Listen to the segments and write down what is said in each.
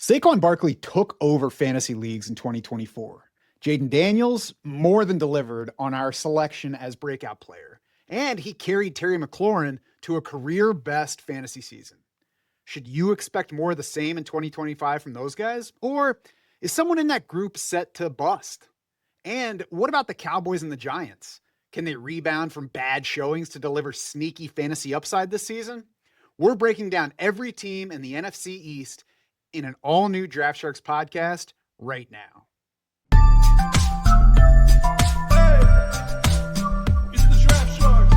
Saquon Barkley took over fantasy leagues in 2024. Jayden Daniels more than delivered on our selection as breakout player, and he carried Terry McLaurin to a career-best fantasy season. Should you expect more of the same in 2025 from those guys? Or is someone in that group set to bust? And what about the Cowboys and the Giants? Can they rebound from bad showings to deliver sneaky fantasy upside this season? We're breaking down every team in the NFC East in an all-new Draft Sharks podcast right now. It's the Draft Sharks.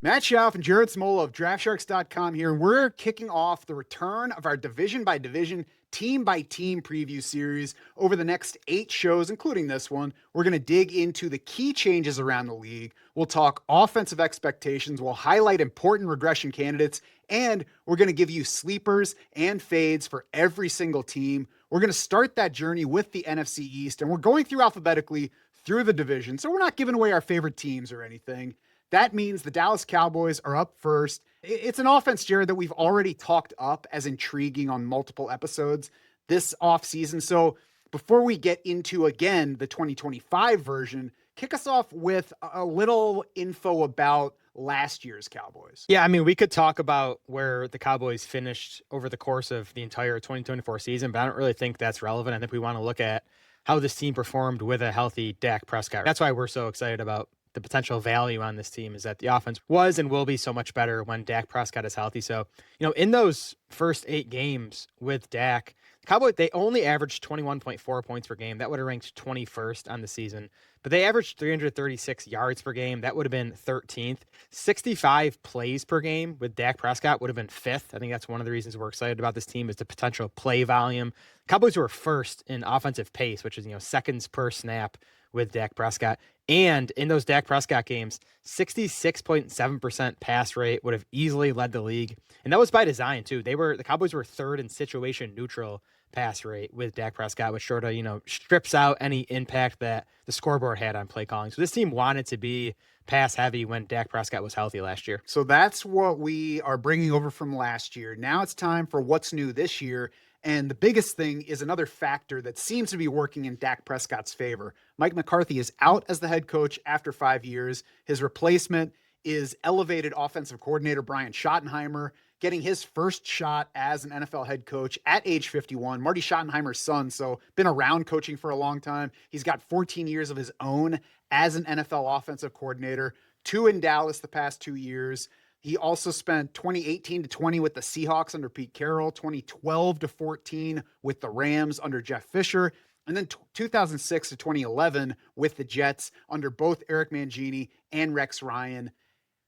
Matt Schauf and Jared Smola of DraftSharks.com here. We're kicking off the return of our division-by-division, team-by-team preview series over the next 8 shows, including this one. We're going to dig into the key changes around the league. We'll talk offensive expectations. We'll highlight important regression candidates, and we're going to give you sleepers and fades for every single team. We're going to start that journey with the NFC East, and we're going through alphabetically through the division, so we're not giving away our favorite teams or anything. That means the Dallas Cowboys are up first. It's an offense, Jared, that we've already talked up as intriguing on multiple episodes this offseason. So before we get into, again, the 2025 version, kick us off with a little info about last year's Cowboys. Yeah, I mean, we could talk about where the Cowboys finished over the course of the entire 2024 season, but I don't really think that's relevant. I think we want to look at how this team performed with a healthy Dak Prescott. That's why we're so excited about the potential value on this team, is that the offense was and will be so much better when Dak Prescott is healthy. So, in those first 8 games with Dak, the Cowboys, they only averaged 21.4 points per game. That would have ranked 21st on the season. But they averaged 336 yards per game. That would have been 13th. 65 plays per game with Dak Prescott would have been 5th. I think that's one of the reasons we're excited about this team, is the potential play volume. Cowboys were first in offensive pace, which is, seconds per snap with Dak Prescott. And in those Dak Prescott games, 66.7% pass rate would have easily led the league. And that was by design too. The Cowboys were 3rd in situation neutral pass rate with Dak Prescott, which sort of, strips out any impact that the scoreboard had on play calling. So this team wanted to be pass heavy when Dak Prescott was healthy last year. So that's what we are bringing over from last year. Now it's time for what's new this year. And the biggest thing is another factor that seems to be working in Dak Prescott's favor. Mike McCarthy is out as the head coach after 5 years. His replacement is elevated offensive coordinator Brian Schottenheimer, getting his first shot as an NFL head coach at age 51. Marty Schottenheimer's son, so been around coaching for a long time. He's got 14 years of his own as an NFL offensive coordinator, 2 in Dallas the past 2 years. He also spent 2018 to 20 with the Seahawks under Pete Carroll, 2012 to 14 with the Rams under Jeff Fisher, and then 2006 to 2011 with the Jets under both Eric Mangini and Rex Ryan.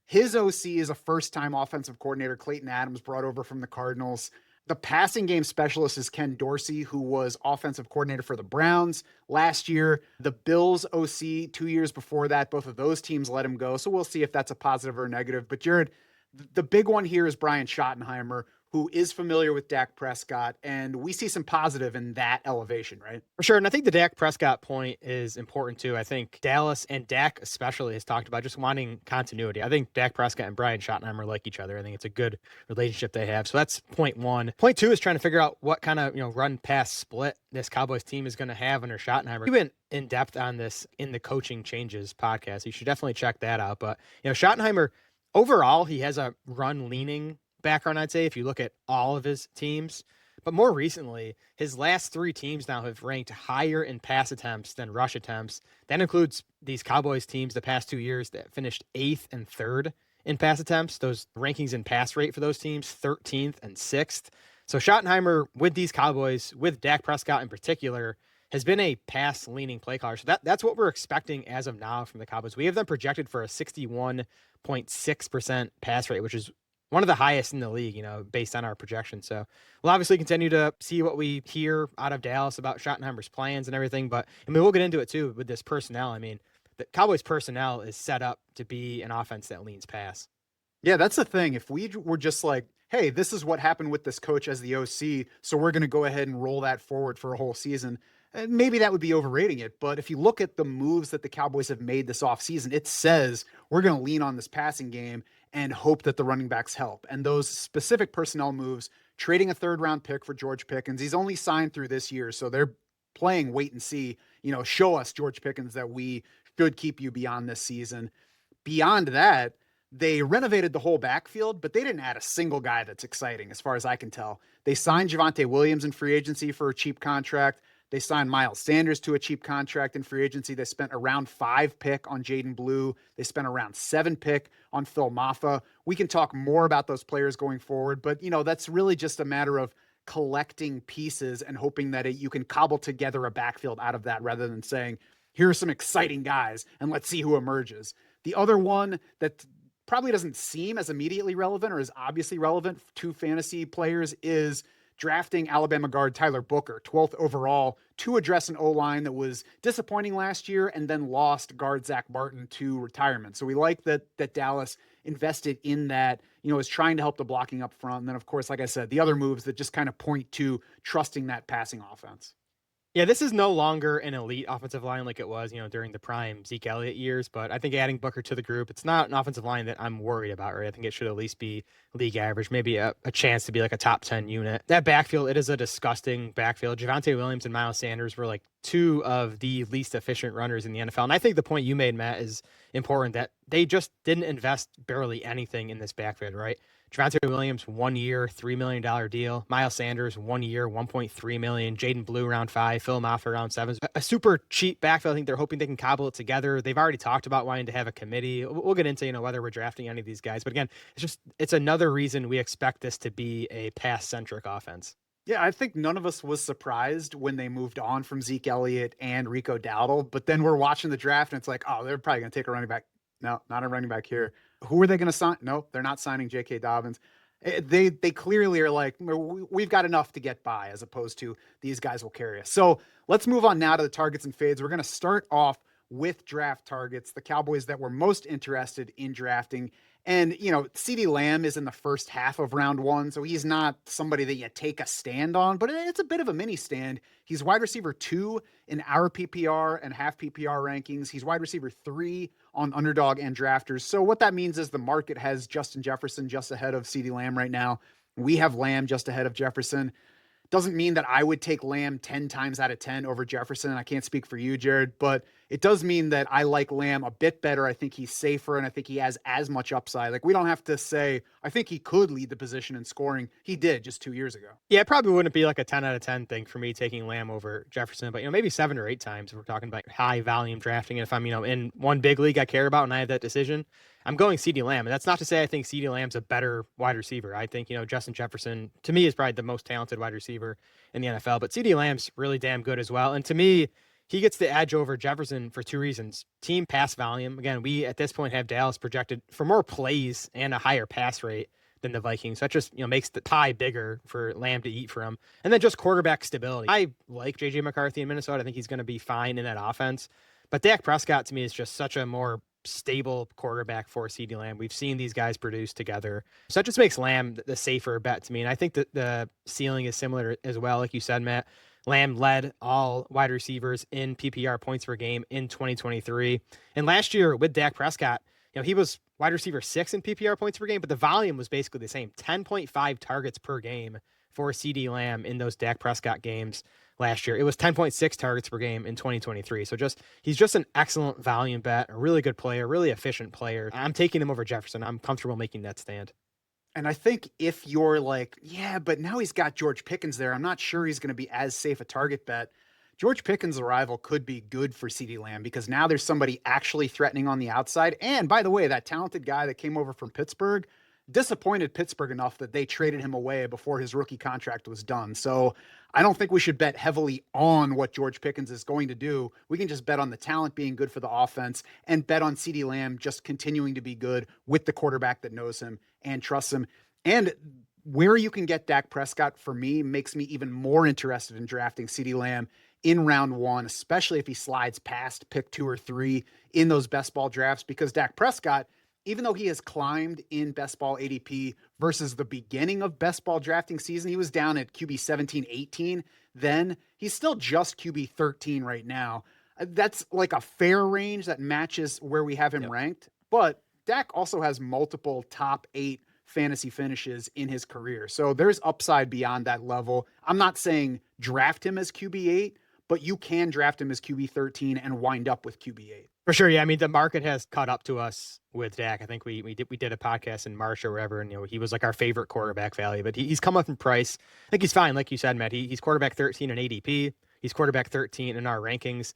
His OC is a first-time offensive coordinator, Clayton Adams, brought over from the Cardinals. The passing game specialist is Ken Dorsey, who was offensive coordinator for the Browns last year. The Bills OC 2 years before that, both of those teams let him go. So we'll see if that's a positive or a negative. But Jared, the big one here is Brian Schottenheimer, who is familiar with Dak Prescott, and we see some positive in that elevation, right? For sure, and I think the Dak Prescott point is important too. I think Dallas, and Dak especially, has talked about just wanting continuity. I think Dak Prescott and Brian Schottenheimer like each other. I think it's a good relationship they have. So that's point 1. Point 2 is trying to figure out what kind of run-pass split this Cowboys team is going to have under Schottenheimer. We went in depth on this in the Coaching Changes podcast. You should definitely check that out. But Schottenheimer, overall, he has a run-leaning background, I'd say, if you look at all of his teams. But more recently, his last 3 teams now have ranked higher in pass attempts than rush attempts. That includes these Cowboys teams the past 2 years that finished 8th and 3rd in pass attempts. Those rankings in pass rate for those teams, 13th and 6th. So Schottenheimer, with these Cowboys, with Dak Prescott in particular, has been a pass-leaning play caller. So that's what we're expecting as of now from the Cowboys. We have them projected for a 61.6% pass rate, which is one of the highest in the league, based on our projections. So we'll obviously continue to see what we hear out of Dallas about Schottenheimer's plans and everything. But we'll get into it too with this personnel. The Cowboys personnel is set up to be an offense that leans pass. Yeah, that's the thing. If we were just like, hey, this is what happened with this coach as the OC, so we're going to go ahead and roll that forward for a whole season, maybe that would be overrating it. But if you look at the moves that the Cowboys have made this offseason, it says we're going to lean on this passing game and hope that the running backs help. And those specific personnel moves trading a 3rd-round pick for George Pickens. He's only signed through this year, so they're playing wait and see. Show us, George Pickens, that we should keep you beyond this season. Beyond that, they renovated the whole backfield, but they didn't add a single guy that's exciting as far as I can tell. They signed Javonte Williams in free agency for a cheap contract. They signed Miles Sanders to a cheap contract in free agency. They spent a round 5 pick on Jayden Blue. They spent a round 7 pick on Phil Maffa. We can talk more about those players going forward, but that's really just a matter of collecting pieces and hoping that you can cobble together a backfield out of that rather than saying, here are some exciting guys and let's see who emerges. The other one that probably doesn't seem as immediately relevant or as obviously relevant to fantasy players is drafting Alabama guard Tyler Booker, 12th overall, to address an O-line that was disappointing last year and then lost guard Zach Martin to retirement. So we like that Dallas invested in that, is trying to help the blocking up front. And then, of course, like I said, the other moves that just kind of point to trusting that passing offense. Yeah, this is no longer an elite offensive line like it was, during the prime Zeke Elliott years. But I think adding Booker to the group, it's not an offensive line that I'm worried about, right? I think it should at least be league average, maybe a chance to be like a top 10 unit. That backfield, it is a disgusting backfield. Javonte Williams and Miles Sanders were like 2 of the least efficient runners in the NFL. And I think the point you made, Matt, is important, that they just didn't invest barely anything in this backfield, right? Javonte Williams, 1 year, $3 million deal. Miles Sanders, 1 year, $1.3 million. Jayden Blue, round 5. Phil Maffa, round 7. A super cheap backfield. I think they're hoping they can cobble it together. They've already talked about wanting to have a committee. We'll get into, whether we're drafting any of these guys. But again, it's another reason we expect this to be a pass-centric offense. Yeah, I think none of us was surprised when they moved on from Zeke Elliott and Rico Dowdle. But then we're watching the draft and it's like, oh, they're probably going to take a running back. No, not a running back here. Who are they going to sign? No, they're not signing J.K. Dobbins. They clearly are like, we've got enough to get by, as opposed to these guys will carry us. So let's move on now to the targets and fades. We're going to start off with draft targets, the Cowboys that were most interested in drafting. And, CeeDee Lamb is in the first half of round 1, so he's not somebody that you take a stand on, but it's a bit of a mini stand. He's wide receiver 2 in our PPR and half PPR rankings. He's wide receiver 3 on Underdog and Drafters. So what that means is the market has Justin Jefferson just ahead of CeeDee Lamb right now. We have Lamb just ahead of Jefferson. Doesn't mean that I would take Lamb 10 times out of 10 over Jefferson. I can't speak for you, Jared, but it does mean that I like Lamb a bit better. I think he's safer, and I think he has as much upside. Like, we don't have to say, I think he could lead the position in scoring. He did just 2 years ago. Yeah, it probably wouldn't be like a 10 out of 10 thing for me taking Lamb over Jefferson, but, maybe 7 or 8 times if we're talking about high volume drafting. And if I'm, in one big league I care about and I have that decision, I'm going CeeDee Lamb. And that's not to say I think CeeDee Lamb's a better wide receiver. I think, Justin Jefferson, to me, is probably the most talented wide receiver in the NFL, but CeeDee Lamb's really damn good as well. And to me, he gets the edge over Jefferson for 2 reasons. Team pass volume. Again, we at this point have Dallas projected for more plays and a higher pass rate than the Vikings. That just, makes the pie bigger for Lamb to eat from. And then just quarterback stability. I like J.J. McCarthy in Minnesota. I think he's going to be fine in that offense. But Dak Prescott, to me, is just such a more stable quarterback for CeeDee Lamb. We've seen these guys produce together. So that just makes Lamb the safer bet to me. And I think that the ceiling is similar as well. Like you said, Matt, Lamb led all wide receivers in PPR points per game in 2023. And last year with Dak Prescott, he was wide receiver 6 in PPR points per game, but the volume was basically the same, 10.5 targets per game for CeeDee Lamb in those Dak Prescott games last year. It was 10.6 targets per game in 2023. So he's just an excellent volume bet, a really good player, really efficient player. I'm taking him over Jefferson. I'm comfortable making that stand. And I think if you're like, yeah, but now he's got George Pickens there, I'm not sure he's going to be as safe a target bet. George Pickens' arrival could be good for CeeDee Lamb because now there's somebody actually threatening on the outside. And by the way, that talented guy that came over from Pittsburgh disappointed Pittsburgh enough that they traded him away before his rookie contract was done. So I don't think we should bet heavily on what George Pickens is going to do. We can just bet on the talent being good for the offense and bet on CeeDee Lamb just continuing to be good with the quarterback that knows him and trusts him. And where you can get Dak Prescott, for me, makes me even more interested in drafting CeeDee Lamb in round 1, especially if he slides past pick 2 or 3 in those best ball drafts, because Dak Prescott, even though he has climbed in best ball ADP versus the beginning of best ball drafting season, he was down at QB 17, 18. Then he's still just QB 13 right now. That's like a fair range that matches where we have him ranked. But Dak also has multiple top 8 fantasy finishes in his career. So there's upside beyond that level. I'm not saying draft him as QB8, but you can draft him as QB13 and wind up with QB8. For sure, yeah. I mean, the market has caught up to us with Dak. I think we did a podcast in March or whatever, and he was like our favorite quarterback value. But he's come up in price. I think he's fine, like you said, Matt. He's quarterback 13 in ADP. He's quarterback 13 in our rankings.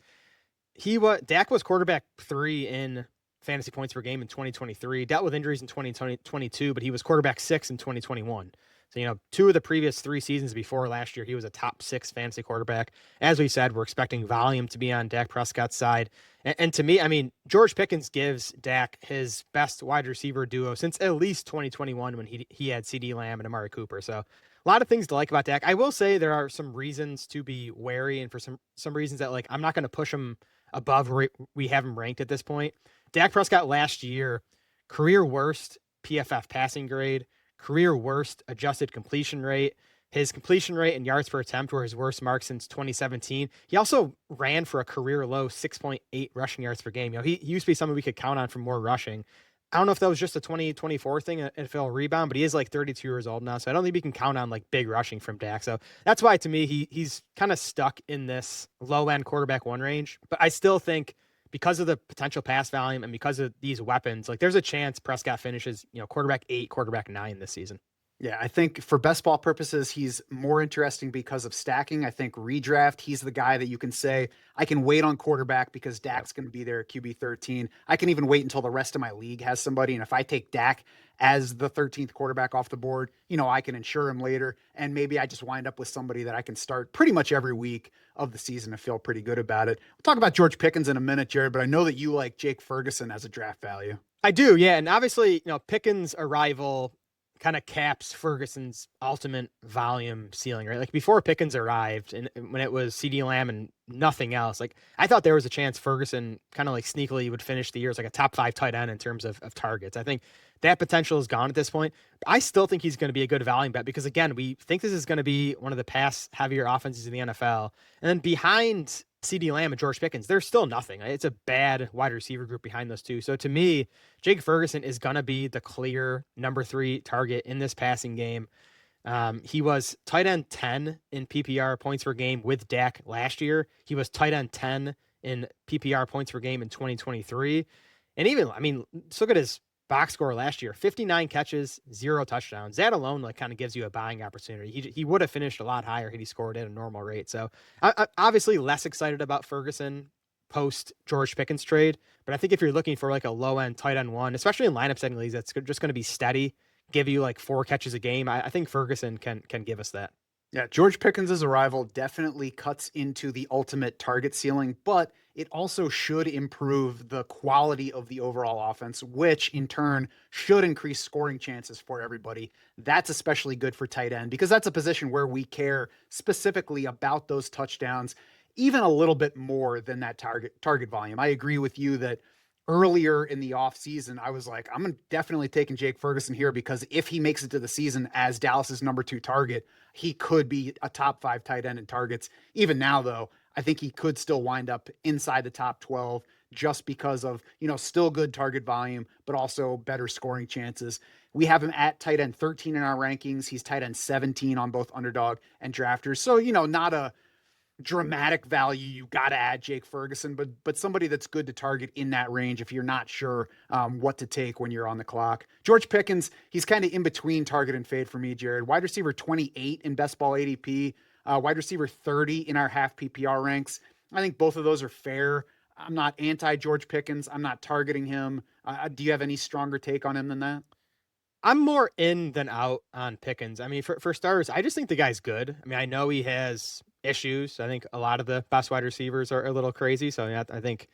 Dak was quarterback 3 in fantasy points per game in 2023. Dealt with injuries in 2022, but he was quarterback 6 in 2021. So, 2 of the previous 3 seasons before last year, he was a top 6 fantasy quarterback. As we said, we're expecting volume to be on Dak Prescott's side. And to me, I mean, George Pickens gives Dak his best wide receiver duo since at least 2021 when he had CD Lamb and Amari Cooper. So a lot of things to like about Dak. I will say there are some reasons to be wary, and for some reasons that, like, I'm not going to push him above where we have him ranked at this point. Dak Prescott last year, career worst PFF passing grade, career worst adjusted completion rate. His completion rate and yards per attempt were his worst mark since 2017. He also ran for a career low 6.8 rushing yards per game. He used to be someone we could count on for more rushing. I don't know if that was just a 2024 thing, if it'll rebound, but he is like 32 years old now. So I don't think we can count on like big rushing from Dak. So that's why, to me, he's kind of stuck in this low end quarterback 1 range. But I still think, because of the potential pass volume and because of these weapons, like, there's a chance Prescott finishes, quarterback 8, quarterback 9 this season. Yeah, I think for best ball purposes, he's more interesting because of stacking. I think redraft, he's the guy that you can say, I can wait on quarterback because Dak's going to be there at QB13. I can even wait until the rest of my league has somebody. And if I take Dak as the 13th quarterback off the board, I can insure him later. And maybe I just wind up with somebody that I can start pretty much every week of the season and feel pretty good about it. We'll talk about George Pickens in a minute, Jared, but I know that you like Jake Ferguson as a draft value. I do, yeah. And obviously, Pickens' arrival kind of caps Ferguson's ultimate volume ceiling, right? Like, before Pickens arrived, and when it was CD Lamb and nothing else, like, I thought there was a chance Ferguson kind of like sneakily would finish the year as like a top 5 tight end in terms of targets. I think that potential is gone at this point. I still think he's going to be a good value bet because, again, we think this is going to be one of the pass heavier offenses in the NFL. And then behind CD Lamb and George Pickens, there's still nothing. It's a bad wide receiver group behind those two. So to me, Jake Ferguson is going to be the clear number 3 target in this passing game. He was tight end 10 in PPR points per game with Dak last year. He was tight end 10 in PPR points per game in 2023. And even, I mean, let's look at his box score last year: 59 catches, 0 touchdowns. That alone, like, kind of gives you a buying opportunity. He would have finished a lot higher had he scored at a normal rate. So I'm obviously less excited about Ferguson post George Pickens trade, but I think if you're looking for like a low end tight end 1, especially in lineup setting leagues, that's just going to be steady, give you like 4 catches a game, I think Ferguson can give us that. Yeah, George Pickens' arrival definitely cuts into the ultimate target ceiling, but it also should improve the quality of the overall offense, which in turn should increase scoring chances for everybody. That's especially good for tight end because that's a position where we care specifically about those touchdowns, even a little bit more than that target volume. I agree with you that earlier in the offseason, I was like, I'm definitely taking Jake Ferguson here because if he makes it to the season as Dallas's number 2 target, he could be a top 5 tight end in targets. Even now, though, I think he could still wind up inside the top 12 just because of, still good target volume, but also better scoring chances. We have him at tight end 13 in our rankings. He's tight end 17 on both Underdog and Drafters. So, not a dramatic value. You got to add Jake Ferguson, but somebody that's good to target in that range if you're not sure what to take when you're on the clock. George Pickens, he's kind of in between target and fade for me, Jared. Wide receiver 28 in best ball ADP, wide receiver 30 in our half PPR ranks. I think both of those are fair. I'm not anti George Pickens. I'm not targeting him. Do you have any stronger take on him than that? I'm more in than out on Pickens. I mean, for starters, I just think the guy's good. I mean, I know he has issues. I think a lot of the best wide receivers are a little crazy. So I think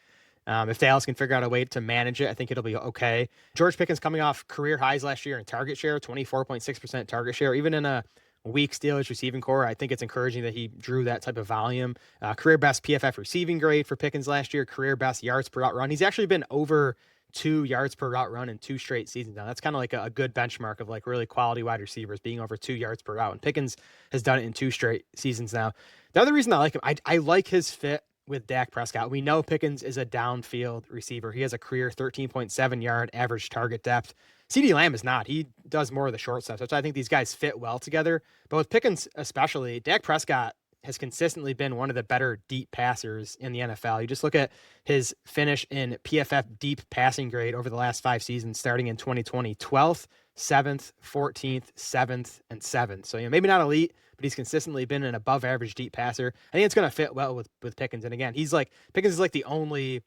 if Dallas can figure out a way to manage it, I think it'll be okay. George Pickens coming off career highs last year in target share, 24.6% target share, even in a weak Steelers receiving core. I think it's encouraging that he drew that type of volume. Career best PFF receiving grade for Pickens last year, career best yards per route run. He's actually been over 2 yards per route run in 2 straight seasons now. That's kind of like a good benchmark of like really quality wide receivers being over 2 yards per route. And Pickens has done it in 2 straight seasons now. The other reason I like him, I like his fit with Dak Prescott. We know Pickens is a downfield receiver. He has a career 13.7 yard average target depth. CeeDee Lamb is not. He does more of the short stuff. So I think these guys fit well together. But with Pickens especially, Dak Prescott has consistently been one of the better deep passers in the NFL. You just look at his finish in PFF deep passing grade over the last 5 seasons, starting in 2020, 12th, 7th, 14th, 7th, and 7th. So, maybe not elite, but he's consistently been an above average deep passer. I think it's going to fit well with Pickens. And again, Pickens is like the only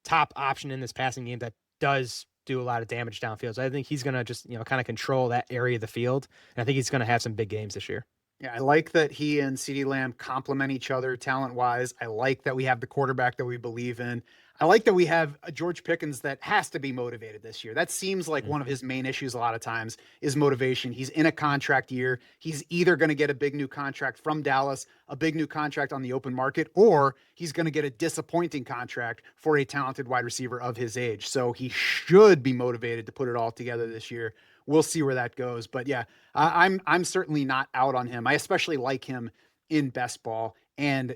top option in this passing game that does do a lot of damage downfield. So I think he's going to just, kind of control that area of the field. And I think he's going to have some big games this year. Yeah, I like that he and CeeDee Lamb complement each other talent-wise. I like that we have the quarterback that we believe in. I like that we have a George Pickens that has to be motivated this year. That seems like one of his main issues a lot of times is motivation. He's in a contract year. He's either going to get a big new contract from Dallas, a big new contract on the open market, or he's going to get a disappointing contract for a talented wide receiver of his age. So he should be motivated to put it all together this year. We'll see where that goes. But yeah, I'm certainly not out on him. I especially like him in best ball. And,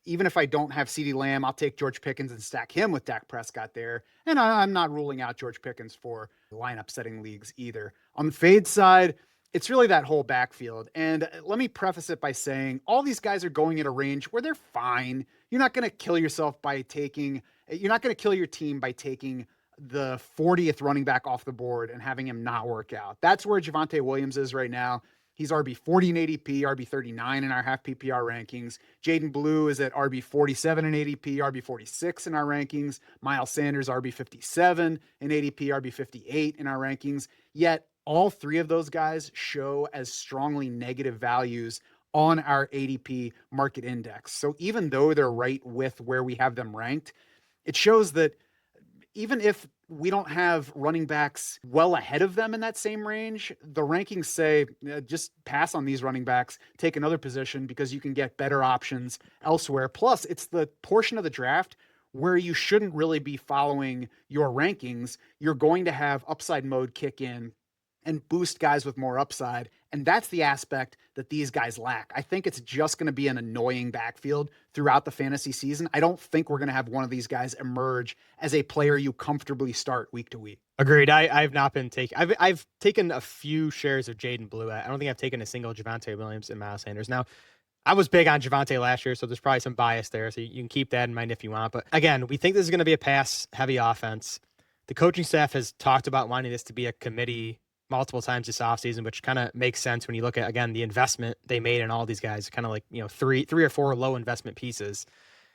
even if I don't have CeeDee Lamb, I'll take George Pickens and stack him with Dak Prescott there. And I'm not ruling out George Pickens for lineup setting leagues either. On the fade side, it's really that whole backfield. And let me preface it by saying all these guys are going at a range where they're fine. You're not going to kill yourself you're not going to kill your team by taking the 40th running back off the board and having him not work out. That's where Javonte Williams is right now. He's RB 40 in ADP, RB 39 in our half PPR rankings. Jayden Blue is at RB 47 in ADP, RB 46 in our rankings. Miles Sanders, RB 57 in ADP, RB 58 in our rankings. Yet all three of those guys show as strongly negative values on our ADP market index. So even though they're right with where we have them ranked, it shows that even if we don't have running backs well ahead of them in that same range, the rankings say just pass on these running backs, take another position because you can get better options elsewhere. Plus, it's the portion of the draft where you shouldn't really be following your rankings. You're going to have upside mode kick in and boost guys with more upside. And that's the aspect that these guys lack. I think it's just going to be an annoying backfield throughout the fantasy season. I don't think we're going to have one of these guys emerge as a player you comfortably start week to week. Agreed. I've not been taking. I've taken a few shares of Jayden Blue. I don't think I've taken a single Javonte Williams and Miles Sanders. Now, I was big on Javonte last year, so there's probably some bias there. So you can keep that in mind if you want. But again, we think this is going to be a pass-heavy offense. The coaching staff has talked about wanting this to be a committee multiple times this offseason, which kind of makes sense when you look at, again, the investment they made in all these guys, kind of like, three or four low investment pieces.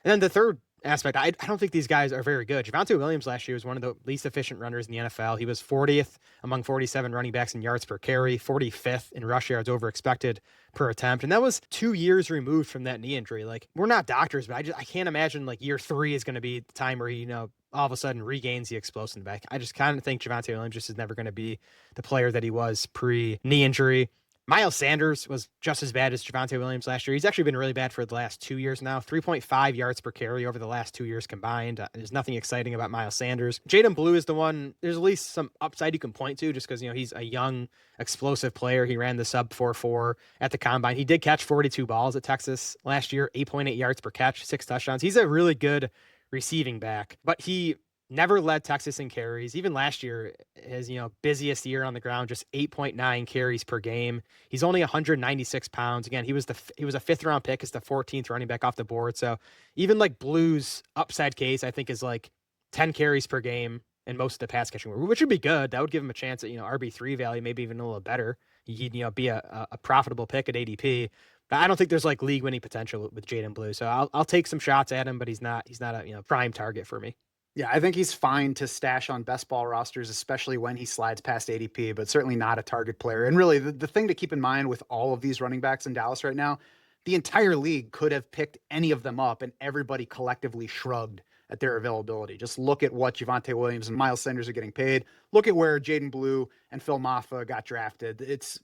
And then the third aspect, I don't think these guys are very good. Javonte Williams last year was one of the least efficient runners in the NFL. He was 40th among 47 running backs in yards per carry, 45th in rush yards over expected per attempt. And that was 2 years removed from that knee injury. Like, we're not doctors, but I can't imagine like year 3 is going to be the time where he, all of a sudden regains the explosive back. I just kind of think Javonte Williams just is never going to be the player that he was pre-knee injury. Miles Sanders was just as bad as Javonte Williams last year. He's actually been really bad for the last 2 years now. 3.5 yards per carry over the last 2 years combined. There's nothing exciting about Miles Sanders. Jayden Blue is the one, there's at least some upside you can point to just because, he's a young, explosive player. He ran the sub 4.4 at the combine. He did catch 42 balls at Texas last year, 8.8 yards per catch, 6 touchdowns. He's a really good receiving back, but he never led Texas in carries. Even last year, his busiest year on the ground, just 8.9 carries per game. He's only 196 pounds. Again, he was a 5th round pick. It's the 14th running back off the board. So even like Blue's upside case, I think, is like 10 carries per game in most of the pass catching, which would be good. That would give him a chance at RB3 value, maybe even a little better. He'd be a profitable pick at ADP. But I don't think there's like league winning potential with Jayden Blue. So I'll take some shots at him, but he's not a prime target for me. Yeah, I think he's fine to stash on best ball rosters, especially when he slides past ADP, but certainly not a target player. And really, the thing to keep in mind with all of these running backs in Dallas right now, the entire league could have picked any of them up and everybody collectively shrugged at their availability. Just look at what Javonte Williams and Miles Sanders are getting paid. Look at where Jayden Blue and Phil Maffa got drafted. It's,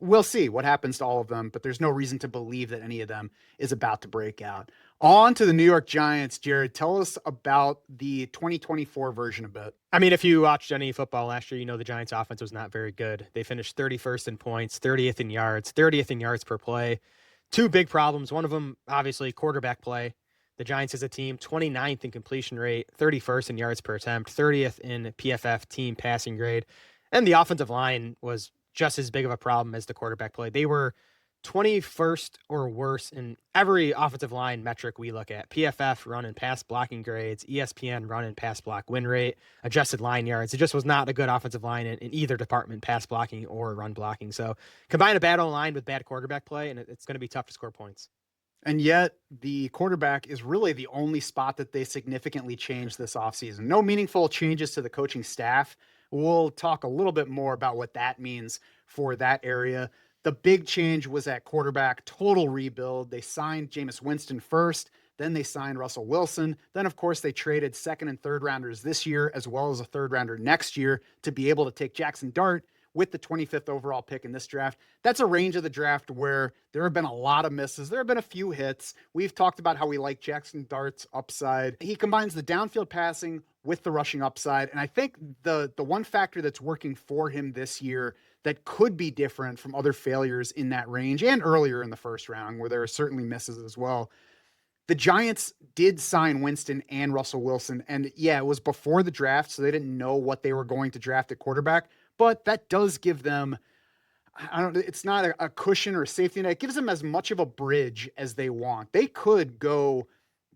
we'll see what happens to all of them, but there's no reason to believe that any of them is about to break out. On to the New York Giants. Jared, tell us about the 2024 version a bit. I mean, if you watched any football last year, the Giants offense was not very good. They finished 31st in points, 30th in yards, 30th in yards per play. 2 big problems. One of them, obviously, quarterback play. The Giants as a team, 29th in completion rate, 31st in yards per attempt, 30th in PFF team passing grade. And the offensive line was just as big of a problem as the quarterback play. They were 21st or worse in every offensive line metric we look at. PFF run and pass blocking grades, ESPN run and pass block win rate, adjusted line yards. It just was not a good offensive line in either department, pass blocking or run blocking. So combine a bad O-line with bad quarterback play, and it's going to be tough to score points. And yet, the quarterback is really the only spot that they significantly changed this offseason. No meaningful changes to the coaching staff. We'll talk a little bit more about what that means for that area. The big change was at quarterback, total rebuild. They signed Jameis Winston first, then they signed Russell Wilson. Then, of course, they traded second and third rounders this year, as well as a third rounder next year to be able to take Jackson Dart with the 25th overall pick in this draft. That's a range of the draft where there have been a lot of misses. There have been a few hits. We've talked about how we like Jackson Dart's upside. He combines the downfield passing with the rushing upside. And I think the one factor that's working for him this year that could be different from other failures in that range and earlier in the first round, where there are certainly misses as well. The Giants did sign Winston and Russell Wilson. And yeah, it was before the draft, so they didn't know what they were going to draft at quarterback. But that does give them, it's not a cushion or a safety net. It gives them as much of a bridge as they want. They could go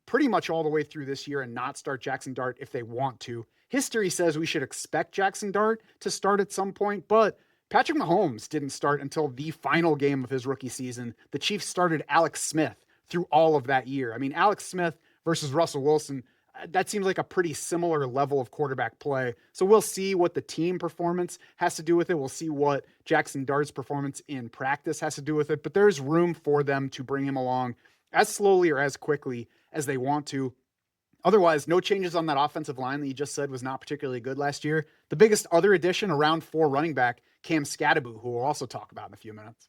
pretty much all the way through this year and not start Jackson Dart if they want to. History says we should expect Jackson Dart to start at some point, but Patrick Mahomes didn't start until the final game of his rookie season. The Chiefs started Alex Smith through all of that year. I mean, Alex Smith versus Russell Wilson, that seems like a pretty similar level of quarterback play. So we'll see what the team performance has to do with it. We'll see what Jackson Dart's performance in practice has to do with it. But there's room for them to bring him along as slowly or as quickly as they want to. Otherwise, no changes on that offensive line that you just said was not particularly good last year. The biggest other addition, around 4 running back, Cam Scatterbo, who we'll also talk about in a few minutes.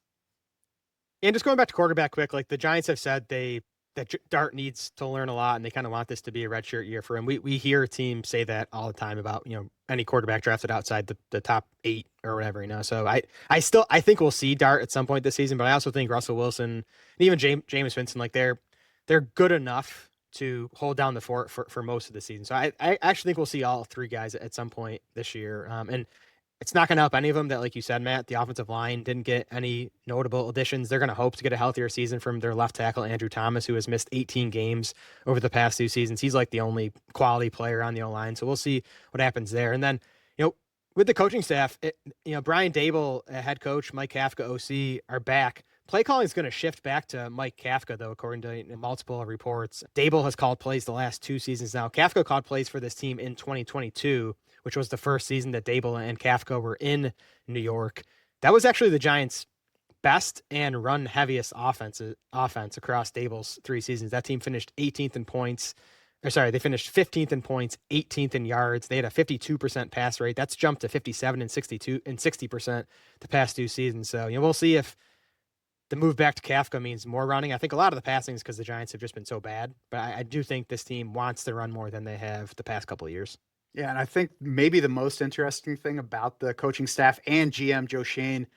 And just going back to quarterback quick, like the Giants have said that Dart needs to learn a lot, and they kind of want this to be a redshirt year for him. We hear teams say that all the time about, any quarterback drafted outside the top 8 or whatever, So I think we'll see Dart at some point this season, but I also think Russell Wilson and even Jameis Winston, like they're good enough to hold down the fort for most of the season. So I actually think we'll see all 3 guys at some point this year. And it's not going to help any of them that, like you said, Matt, the offensive line didn't get any notable additions. They're going to hope to get a healthier season from their left tackle, Andrew Thomas, who has missed 18 games over the past 2 seasons. He's like the only quality player on the O-line. So we'll see what happens there. And then, with the coaching staff, Brian Dable, head coach, Mike Kafka, OC, are back. Play calling is going to shift back to Mike Kafka, though, according to multiple reports. Dable has called plays the last 2 seasons now. Kafka called plays for this team in 2022, which was the first season that Dable and Kafka were in New York. That was actually the Giants' best and run-heaviest offense across Dable's 3 seasons. That team finished 18th in points. They finished 15th in points, 18th in yards. They had a 52% pass rate. That's jumped to 57 and 60% the past 2 seasons. So, we'll see if the move back to Kafka means more running. I think a lot of the passing is because the Giants have just been so bad, but I do think this team wants to run more than they have the past couple of years. Yeah, and I think maybe the most interesting thing about the coaching staff and GM Joe Schoen,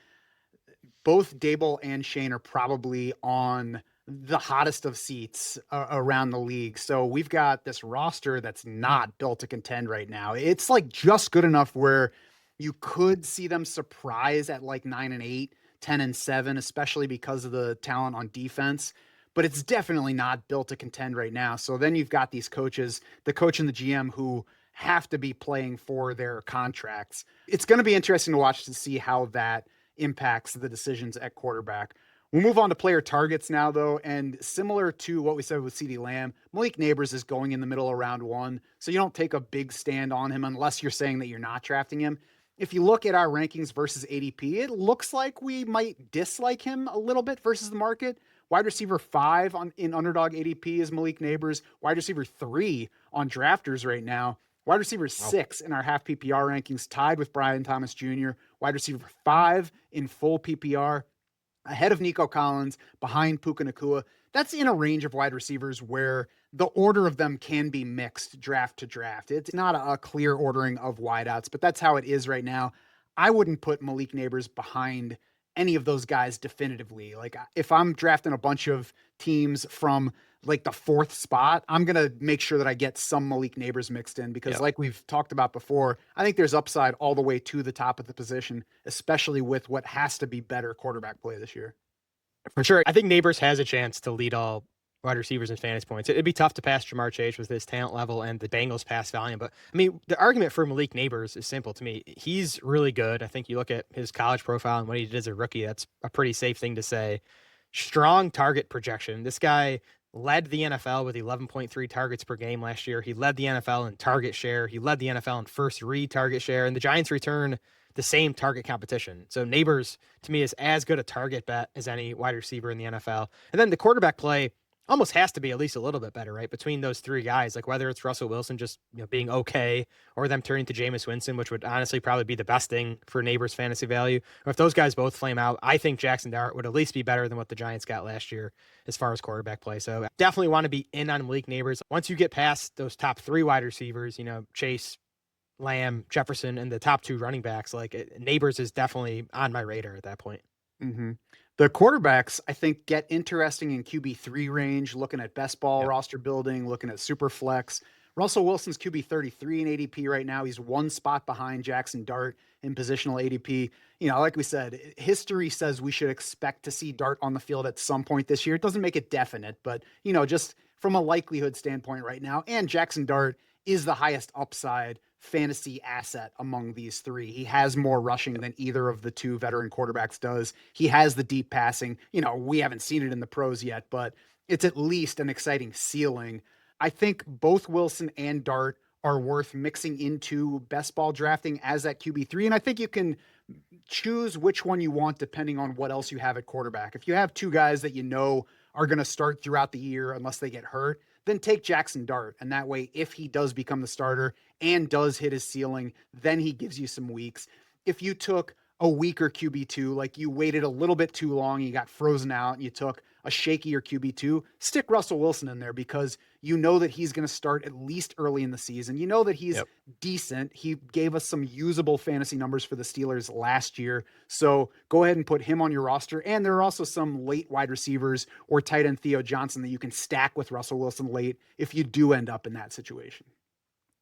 both Dable and Schoen are probably on the hottest of seats around the league. So we've got this roster that's not built to contend right now. It's like just good enough where you could see them surprise at like 9-8, 10-7, especially because of the talent on defense. But it's definitely not built to contend right now. So then you've got these coaches, the coach and the GM, who have to be playing for their contracts. It's going to be interesting to watch to see how that impacts the decisions at quarterback. We'll move on to player targets now, though, and similar to what we said with CeeDee Lamb, Malik Neighbors is going in the middle of round 1, so you don't take a big stand on him unless you're saying that you're not drafting him. If you look at our rankings versus ADP, it looks like we might dislike him a little bit versus the market. Wide receiver 5 in underdog ADP is Malik Neighbors. Wide receiver 3 on drafters right now. Wide receiver 6 in our half PPR rankings, tied with Brian Thomas Jr. Wide receiver 5 in full PPR, ahead of Nico Collins, behind Puka Nacua. That's in a range of wide receivers where the order of them can be mixed draft to draft. It's not a clear ordering of wideouts, but that's how it is right now. I wouldn't put Malik Neighbors behind any of those guys definitively. Like if I'm drafting a bunch of teams from like the 4th spot, I'm going to make sure that I get some Malik Neighbors mixed in because like we've talked about before, I think there's upside all the way to the top of the position, especially with what has to be better quarterback play this year. For sure. I think Neighbors has a chance to lead all wide receivers in fantasy points. It'd be tough to pass Jamar Chase with his talent level and the Bengals pass volume. But I mean, the argument for Malik Neighbors is simple to me. He's really good. I think you look at his college profile and what he did as a rookie, that's a pretty safe thing to say. Strong target projection. This guy led the NFL with 11.3 targets per game last year. He led the NFL in target share. He led the NFL in first read target share. And the Giants return the same target competition. So Neighbors, to me, is as good a target bet as any wide receiver in the NFL. And then the quarterback play almost has to be at least a little bit better, right? Between those 3 guys, like whether it's Russell Wilson just being okay, or them turning to Jameis Winston, which would honestly probably be the best thing for Neighbors' fantasy value. Or if those guys both flame out, I think Jackson Dart would at least be better than what the Giants got last year as far as quarterback play. So definitely want to be in on Malik Neighbors. Once you get past those top 3 wide receivers, Chase, Lamb, Jefferson, and the top 2 running backs, like Neighbors is definitely on my radar at that point. Mm-hmm. The quarterbacks, I think, get interesting in QB3 range, looking at best ball roster building, looking at super flex. Russell Wilson's QB 33 in ADP right now. He's 1 spot behind Jackson Dart in positional ADP. Like we said, history says we should expect to see Dart on the field at some point this year. It doesn't make it definite, but, just from a likelihood standpoint right now. And Jackson Dart is the highest upside fantasy asset among these 3. He has more rushing than either of the 2 veteran quarterbacks does. He has the deep passing. We haven't seen it in the pros yet, but it's at least an exciting ceiling. I think both Wilson and Dart are worth mixing into best ball drafting as that QB3. And I think you can choose which one you want depending on what else you have at quarterback. If you have 2 guys that are going to start throughout the year unless they get hurt, then take Jackson Dart. And that way, if he does become the starter and does hit his ceiling, then he gives you some weeks. If you took a weaker QB2, like you waited a little bit too long, you got frozen out, and you took a shakier QB2, stick Russell Wilson in there because you know that he's going to start at least early in the season. You know that he's decent. He gave us some usable fantasy numbers for the Steelers last year. So go ahead and put him on your roster. And there are also some late wide receivers or tight end Theo Johnson that you can stack with Russell Wilson late if you do end up in that situation.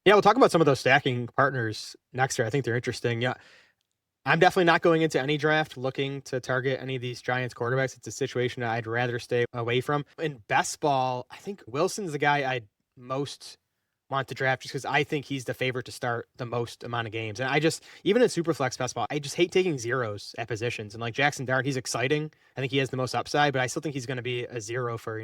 Yeah, we'll talk about some of those stacking partners next year. I think they're interesting. Yeah. I'm definitely not going into any draft looking to target any of these Giants quarterbacks. It's a situation I'd rather stay away from. In best ball, I think Wilson's the guy I'd most want to draft just because I think he's the favorite to start the most amount of games. And even in Superflex best ball, I just hate taking zeros at positions. And like Jackson Dart, he's exciting. I think he has the most upside, but I still think he's going to be a 0 for,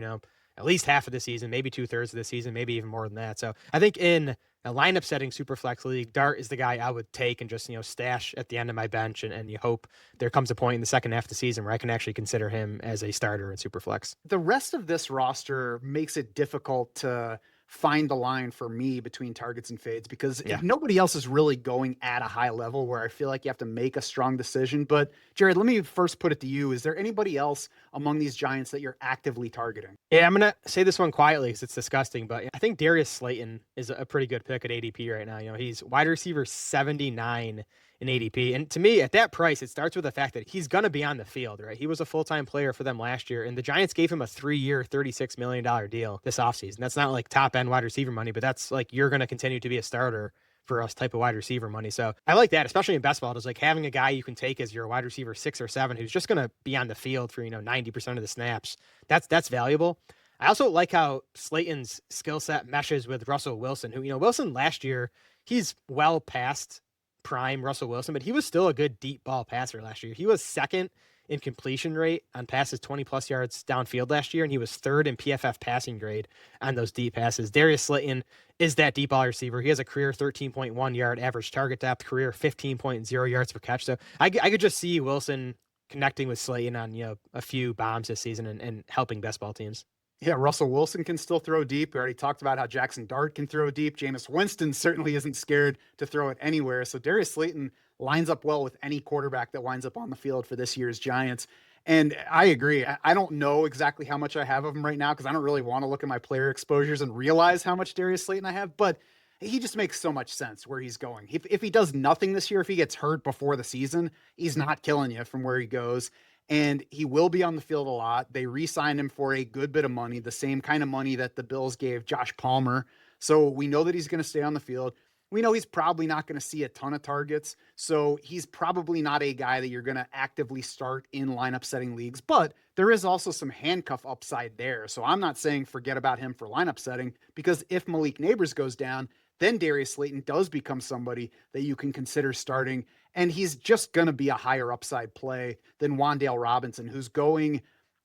at least half of the season, maybe 2/3 of the season, maybe even more than that. So I think in a lineup setting Superflex league, Dart is the guy I would take and just, stash at the end of my bench. And you hope there comes a point in the second half of the season where I can actually consider him as a starter in Superflex. The rest of this roster makes it difficult to find the line for me between targets and fades because if nobody else is really going at a high level where I feel like you have to make a strong decision. But Jared, let me first put it to you. Is there anybody else among these Giants that you're actively targeting? Yeah, I'm going to say this one quietly because it's disgusting, but I think Darius Slayton is a pretty good pick at ADP right now. He's wide receiver 79 in ADP. And to me, at that price, it starts with the fact that he's going to be on the field, right? He was a full-time player for them last year, and the Giants gave him a 3-year, $36 million deal this offseason. That's not like top-end wide receiver money, but that's like you're going to continue to be a starter for us type of wide receiver money. So I like that, especially in best ball. It's like having a guy you can take as your wide receiver 6 or 7 who's just going to be on the field for, 90% of the snaps. That's valuable. I also like how Slayton's skill set meshes with Russell Wilson, who, Wilson last year, he's well past prime Russell Wilson, but he was still a good deep ball passer last year. He was second in completion rate on passes 20 plus yards downfield last year, and he was third in PFF passing grade on those deep passes. Darius Slayton is that deep ball receiver. He has a career 13.1 yard average target depth, career 15.0 yards per catch. So I could just see Wilson connecting with Slayton on a few bombs this season and helping best ball teams. Yeah, Russell Wilson can still throw deep. We already talked about how Jackson Dart can throw deep. Jameis Winston certainly isn't scared to throw it anywhere. So Darius Slayton lines up well with any quarterback that winds up on the field for this year's Giants. And I agree. I don't know exactly how much I have of him right now because I don't really want to look at my player exposures and realize how much Darius Slayton I have. But he just makes so much sense where he's going. If he does nothing this year, if he gets hurt before the season, he's not killing you from where he goes. And he will be on the field a lot. They re-signed him for a good bit of money, the same kind of money that the Bills gave Josh Palmer. So we know that he's going to stay on the field. We know he's probably not going to see a ton of targets. So he's probably not a guy that you're going to actively start in lineup setting leagues, but there is also some handcuff upside there. So I'm not saying forget about him for lineup setting, because if Malik Neighbors goes down, then Darius Slayton does become somebody that you can consider starting. And he's just going to be a higher upside play than Wan'Dale Robinson, who's going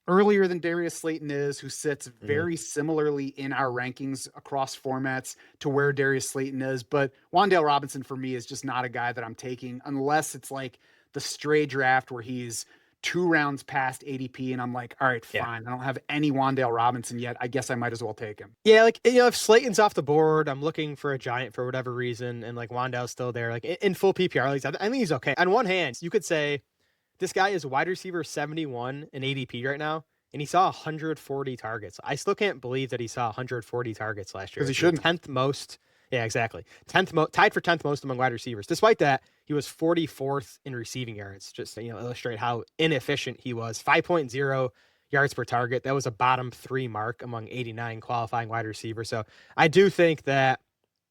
earlier than Darius Slayton is, who sits very similarly in our rankings across formats to where Darius Slayton is. But Wan'Dale Robinson for me is just not a guy that I'm taking unless it's like the stray draft where he's 2 rounds past ADP and I'm like, all right, fine. I don't have any Wan'Dale Robinson yet. I guess I might as well take him. Yeah, like, you know, if Slayton's off the board, I'm looking for a giant for whatever reason, and like Wan'Dale's still there, like in full PPR leagues, I think he's okay. On one hand, you could say this guy is wide receiver 71 in ADP right now, and he saw 140 targets. I still can't believe that he saw 140 targets last year. Because he shouldn't. 10th most. Yeah, exactly. Tied for 10th most among wide receivers. Despite that, he was 44th in receiving yards. Just to, illustrate how inefficient he was. 5.0 yards per target. That was a bottom 3 mark among 89 qualifying wide receivers. So I do think that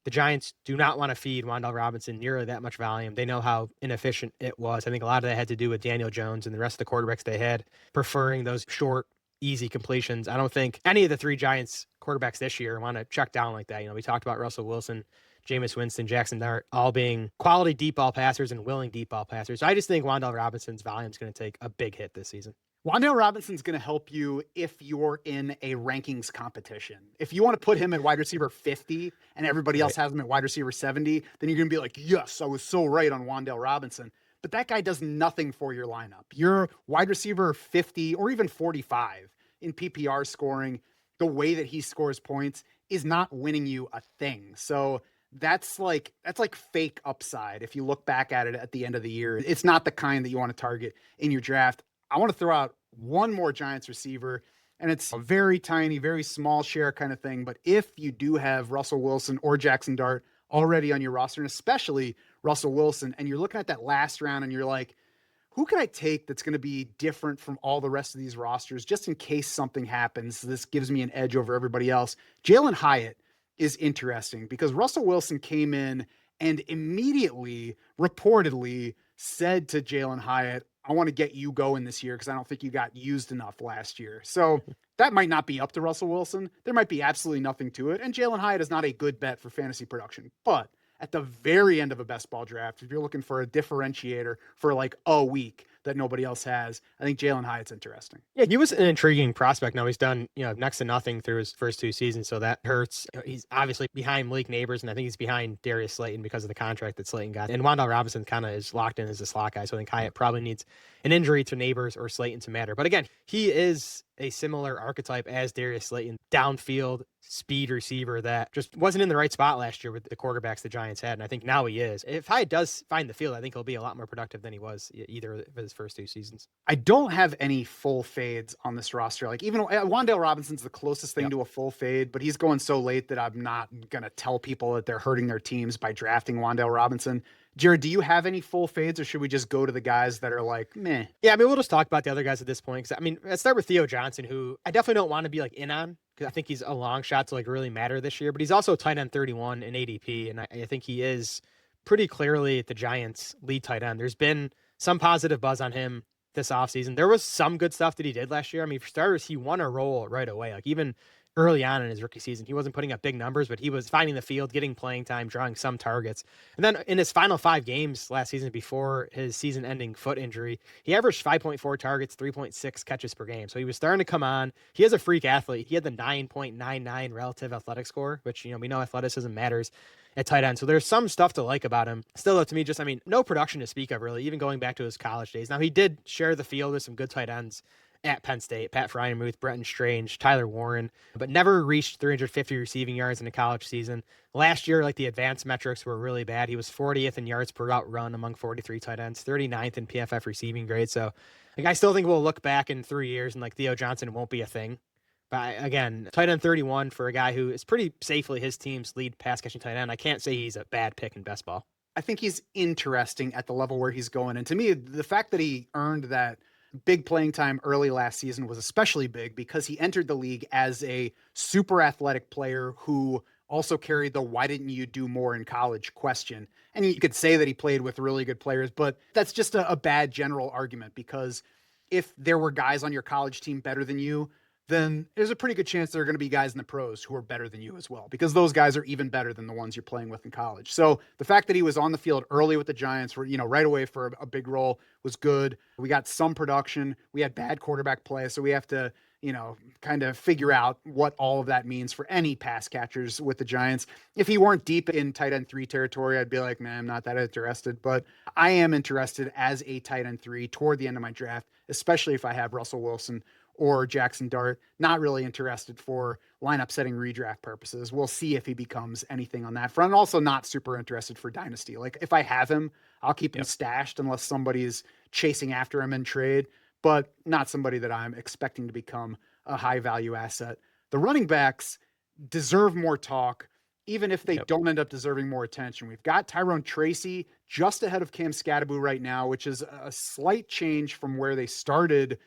the Giants do not want to feed Wan'Dale Robinson nearly that much volume. They know how inefficient it was. I think a lot of that had to do with Daniel Jones and the rest of the quarterbacks they had preferring those short, easy completions. I don't think any of the 3 Giants quarterbacks this year want to check down like that. We talked about Russell Wilson, Jameis Winston, Jackson Dart, all being quality deep ball passers and willing deep ball passers. So I just think Wan'Dale Robinson's volume is going to take a big hit this season. Wan'Dale Robinson's going to help you if you're in a rankings competition. If you want to put him at wide receiver 50 and everybody else has him at wide receiver 70, then you're going to be like, yes, I was so right on Wan'Dale Robinson. But that guy does nothing for your lineup. You're wide receiver 50 or even 45 in PPR scoring. The way that he scores points is not winning you a thing. So that's like fake upside. If you look back at it at the end of the year, it's not the kind that you want to target in your draft. I want to throw out one more Giants receiver, and it's a very tiny, very small share kind of thing. But if you do have Russell Wilson or Jackson Dart already on your roster, and especially Russell Wilson, and you're looking at that last round and you're like, who can I take that's going to be different from all the rest of these rosters just in case something happens? This gives me an edge over everybody else. Jalen Hyatt is interesting because Russell Wilson came in and immediately, reportedly, said to Jalen Hyatt, I want to get you going this year because I don't think you got used enough last year. So that might not be up to Russell Wilson. There might be absolutely nothing to it. And Jalen Hyatt is not a good bet for fantasy production. But at the very end of a best ball draft, if you're looking for a differentiator for like a week that nobody else has, I think Jalen Hyatt's interesting. Yeah, he was an intriguing prospect. Now he's done, next to nothing through his first 2 seasons, so that hurts. He's obviously behind Malik Neighbors, and I think he's behind Darius Slayton because of the contract that Slayton got. And Wan'Dale Robinson kind of is locked in as a slot guy, so I think Hyatt probably needs an injury to Neighbors or Slayton to matter. But again, he is a similar archetype as Darius Slayton, downfield speed receiver that just wasn't in the right spot last year with the quarterbacks the Giants had, and I think now he is. If Hyatt does find the field, I think he'll be a lot more productive than he was either of his first 2 seasons. I don't have any full fades on this roster. Like even Wan'Dale Robinson's the closest thing to a full fade, but he's going so late that I'm not going to tell people that they're hurting their teams by drafting Wan'Dale Robinson. Jared, do you have any full fades or should we just go to the guys that are like, meh? Yeah, we'll just talk about the other guys at this point. Let's start with Theo Johnson, who I definitely don't want to be like in on because I think he's a long shot to like really matter this year, but he's also tight end 31 in ADP. And I think he is pretty clearly the Giants' lead tight end. There's been some positive buzz on him this offseason. There was some good stuff that he did last year. For starters, he won a role right away. Like even early on in his rookie season, he wasn't putting up big numbers, but he was finding the field, getting playing time, drawing some targets. And then in his final 5 games last season before his season-ending foot injury, he averaged 5.4 targets, 3.6 catches per game. So he was starting to come on. He is a freak athlete. He had the 9.99 relative athletic score, which, we know athleticism matters at tight end. So there's some stuff to like about him. Still, though, to me, no production to speak of, really, even going back to his college days. Now, he did share the field with some good tight ends at Penn State, Pat Fryermuth, Bretton Strange, Tyler Warren, but never reached 350 receiving yards in a college season. Last year, the advanced metrics were really bad. He was 40th in yards per route run among 43 tight ends, 39th in PFF receiving grade. So, I still think we'll look back in 3 years and Theo Johnson won't be a thing. But again, tight end 31 for a guy who is pretty safely his team's lead pass catching tight end. I can't say he's a bad pick in best ball. I think he's interesting at the level where he's going. And to me, the fact that he earned that big playing time early last season was especially big because he entered the league as a super athletic player who also carried the why didn't you do more in college question. And you could say that he played with really good players, but that's just a bad general argument because if there were guys on your college team better than you, then there's a pretty good chance there are going to be guys in the pros who are better than you as well, because those guys are even better than the ones you're playing with in college. So the fact that he was on the field early with the Giants, right away for a big role was good. We got some production. We had bad quarterback play. So we have to, kind of figure out what all of that means for any pass catchers with the Giants. If he weren't deep in tight end 3 territory, I'd be like, man, I'm not that interested, but I am interested as a tight end 3 toward the end of my draft, especially if I have Russell Wilson or Jackson Dart. Not really interested for lineup setting redraft purposes. We'll see if he becomes anything on that front. Also not super interested for dynasty. Like if I have him, I'll keep him stashed unless somebody's chasing after him in trade, but not somebody that I'm expecting to become a high value asset. The running backs deserve more talk, even if they don't end up deserving more attention. We've got Tyrone Tracy just ahead of Cam Scatterbo right now, which is a slight change from where they started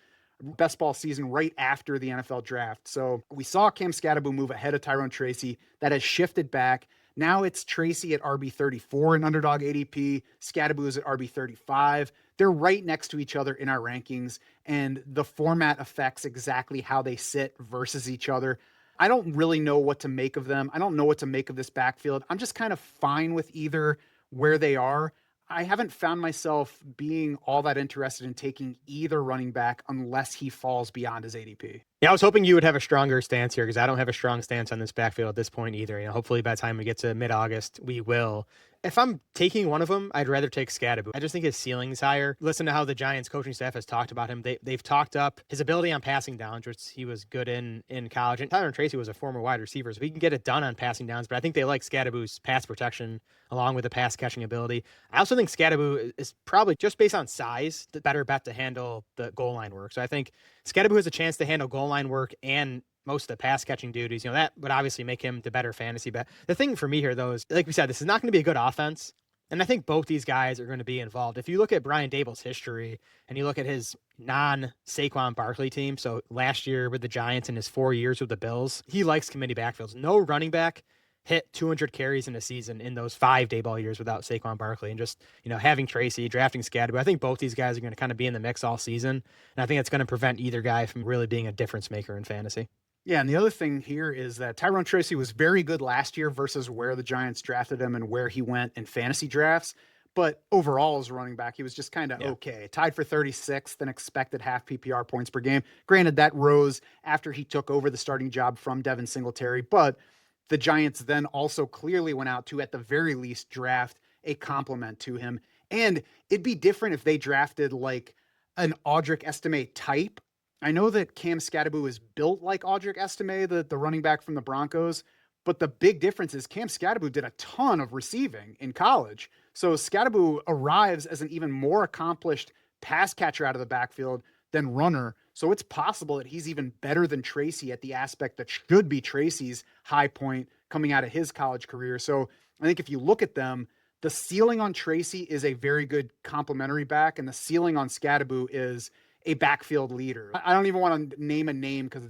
best ball season right after the NFL draft. So we saw Cam Scatterbo move ahead of Tyrone Tracy. That has shifted back. Now it's Tracy at RB 34 in underdog ADP. Scatterbo is at RB 35. They're right next to each other in our rankings, and the format affects exactly how they sit versus each other. I don't really know what to make of them. I don't know what to make of this backfield. I'm just kind of fine with either where they are. I haven't found myself being all that interested in taking either running back unless he falls beyond his ADP. Yeah, I was hoping you would have a stronger stance here because I don't have a strong stance on this backfield at this point either. Hopefully by the time we get to mid-August, we will. If I'm taking one of them, I'd rather take Scatterbo. I just think his ceiling's higher. Listen to how the Giants coaching staff has talked about him. They've talked up his ability on passing downs, which he was good in college. And Tyron Tracy was a former wide receiver, so he can get it done on passing downs. But I think they like Scatterbo's pass protection along with the pass catching ability. I also think Scatterbo is probably, just based on size, the better bet to handle the goal line work. So I think Scatterbo has a chance to handle goal line work and most of the pass catching duties. That would obviously make him the better fantasy bet. The thing for me here, though, is like we said, this is not going to be a good offense. And I think both these guys are going to be involved. If you look at Brian Dable's history and you look at his non-Saquon Barkley team, so last year with the Giants and his 4 years with the Bills, he likes committee backfields. No running back hit 200 carries in a season in those 5 Dayball years without Saquon Barkley. And just, having Tracy, drafting Scatterbo, I think both these guys are going to kind of be in the mix all season. And I think it's going to prevent either guy from really being a difference maker in fantasy. Yeah, and the other thing here is that Tyrone Tracy was very good last year versus where the Giants drafted him and where he went in fantasy drafts. But overall, as a running back, he was just kind of okay. Tied for 36th and expected half PPR points per game. Granted, that rose after he took over the starting job from Devin Singletary, but the Giants then also clearly went out to, at the very least, draft a complement to him. And it'd be different if they drafted like an Audric Estime type. I know that Cam Scatterbo is built like Audric Estime, the running back from the Broncos, but the big difference is Cam Scatterbo did a ton of receiving in college. So Scatterbo arrives as an even more accomplished pass catcher out of the backfield than runner. So it's possible that he's even better than Tracy at the aspect that should be Tracy's high point coming out of his college career. So I think if you look at them, the ceiling on Tracy is a very good complementary back, and the ceiling on Scatterbo is a backfield leader. I don't even want to name a name because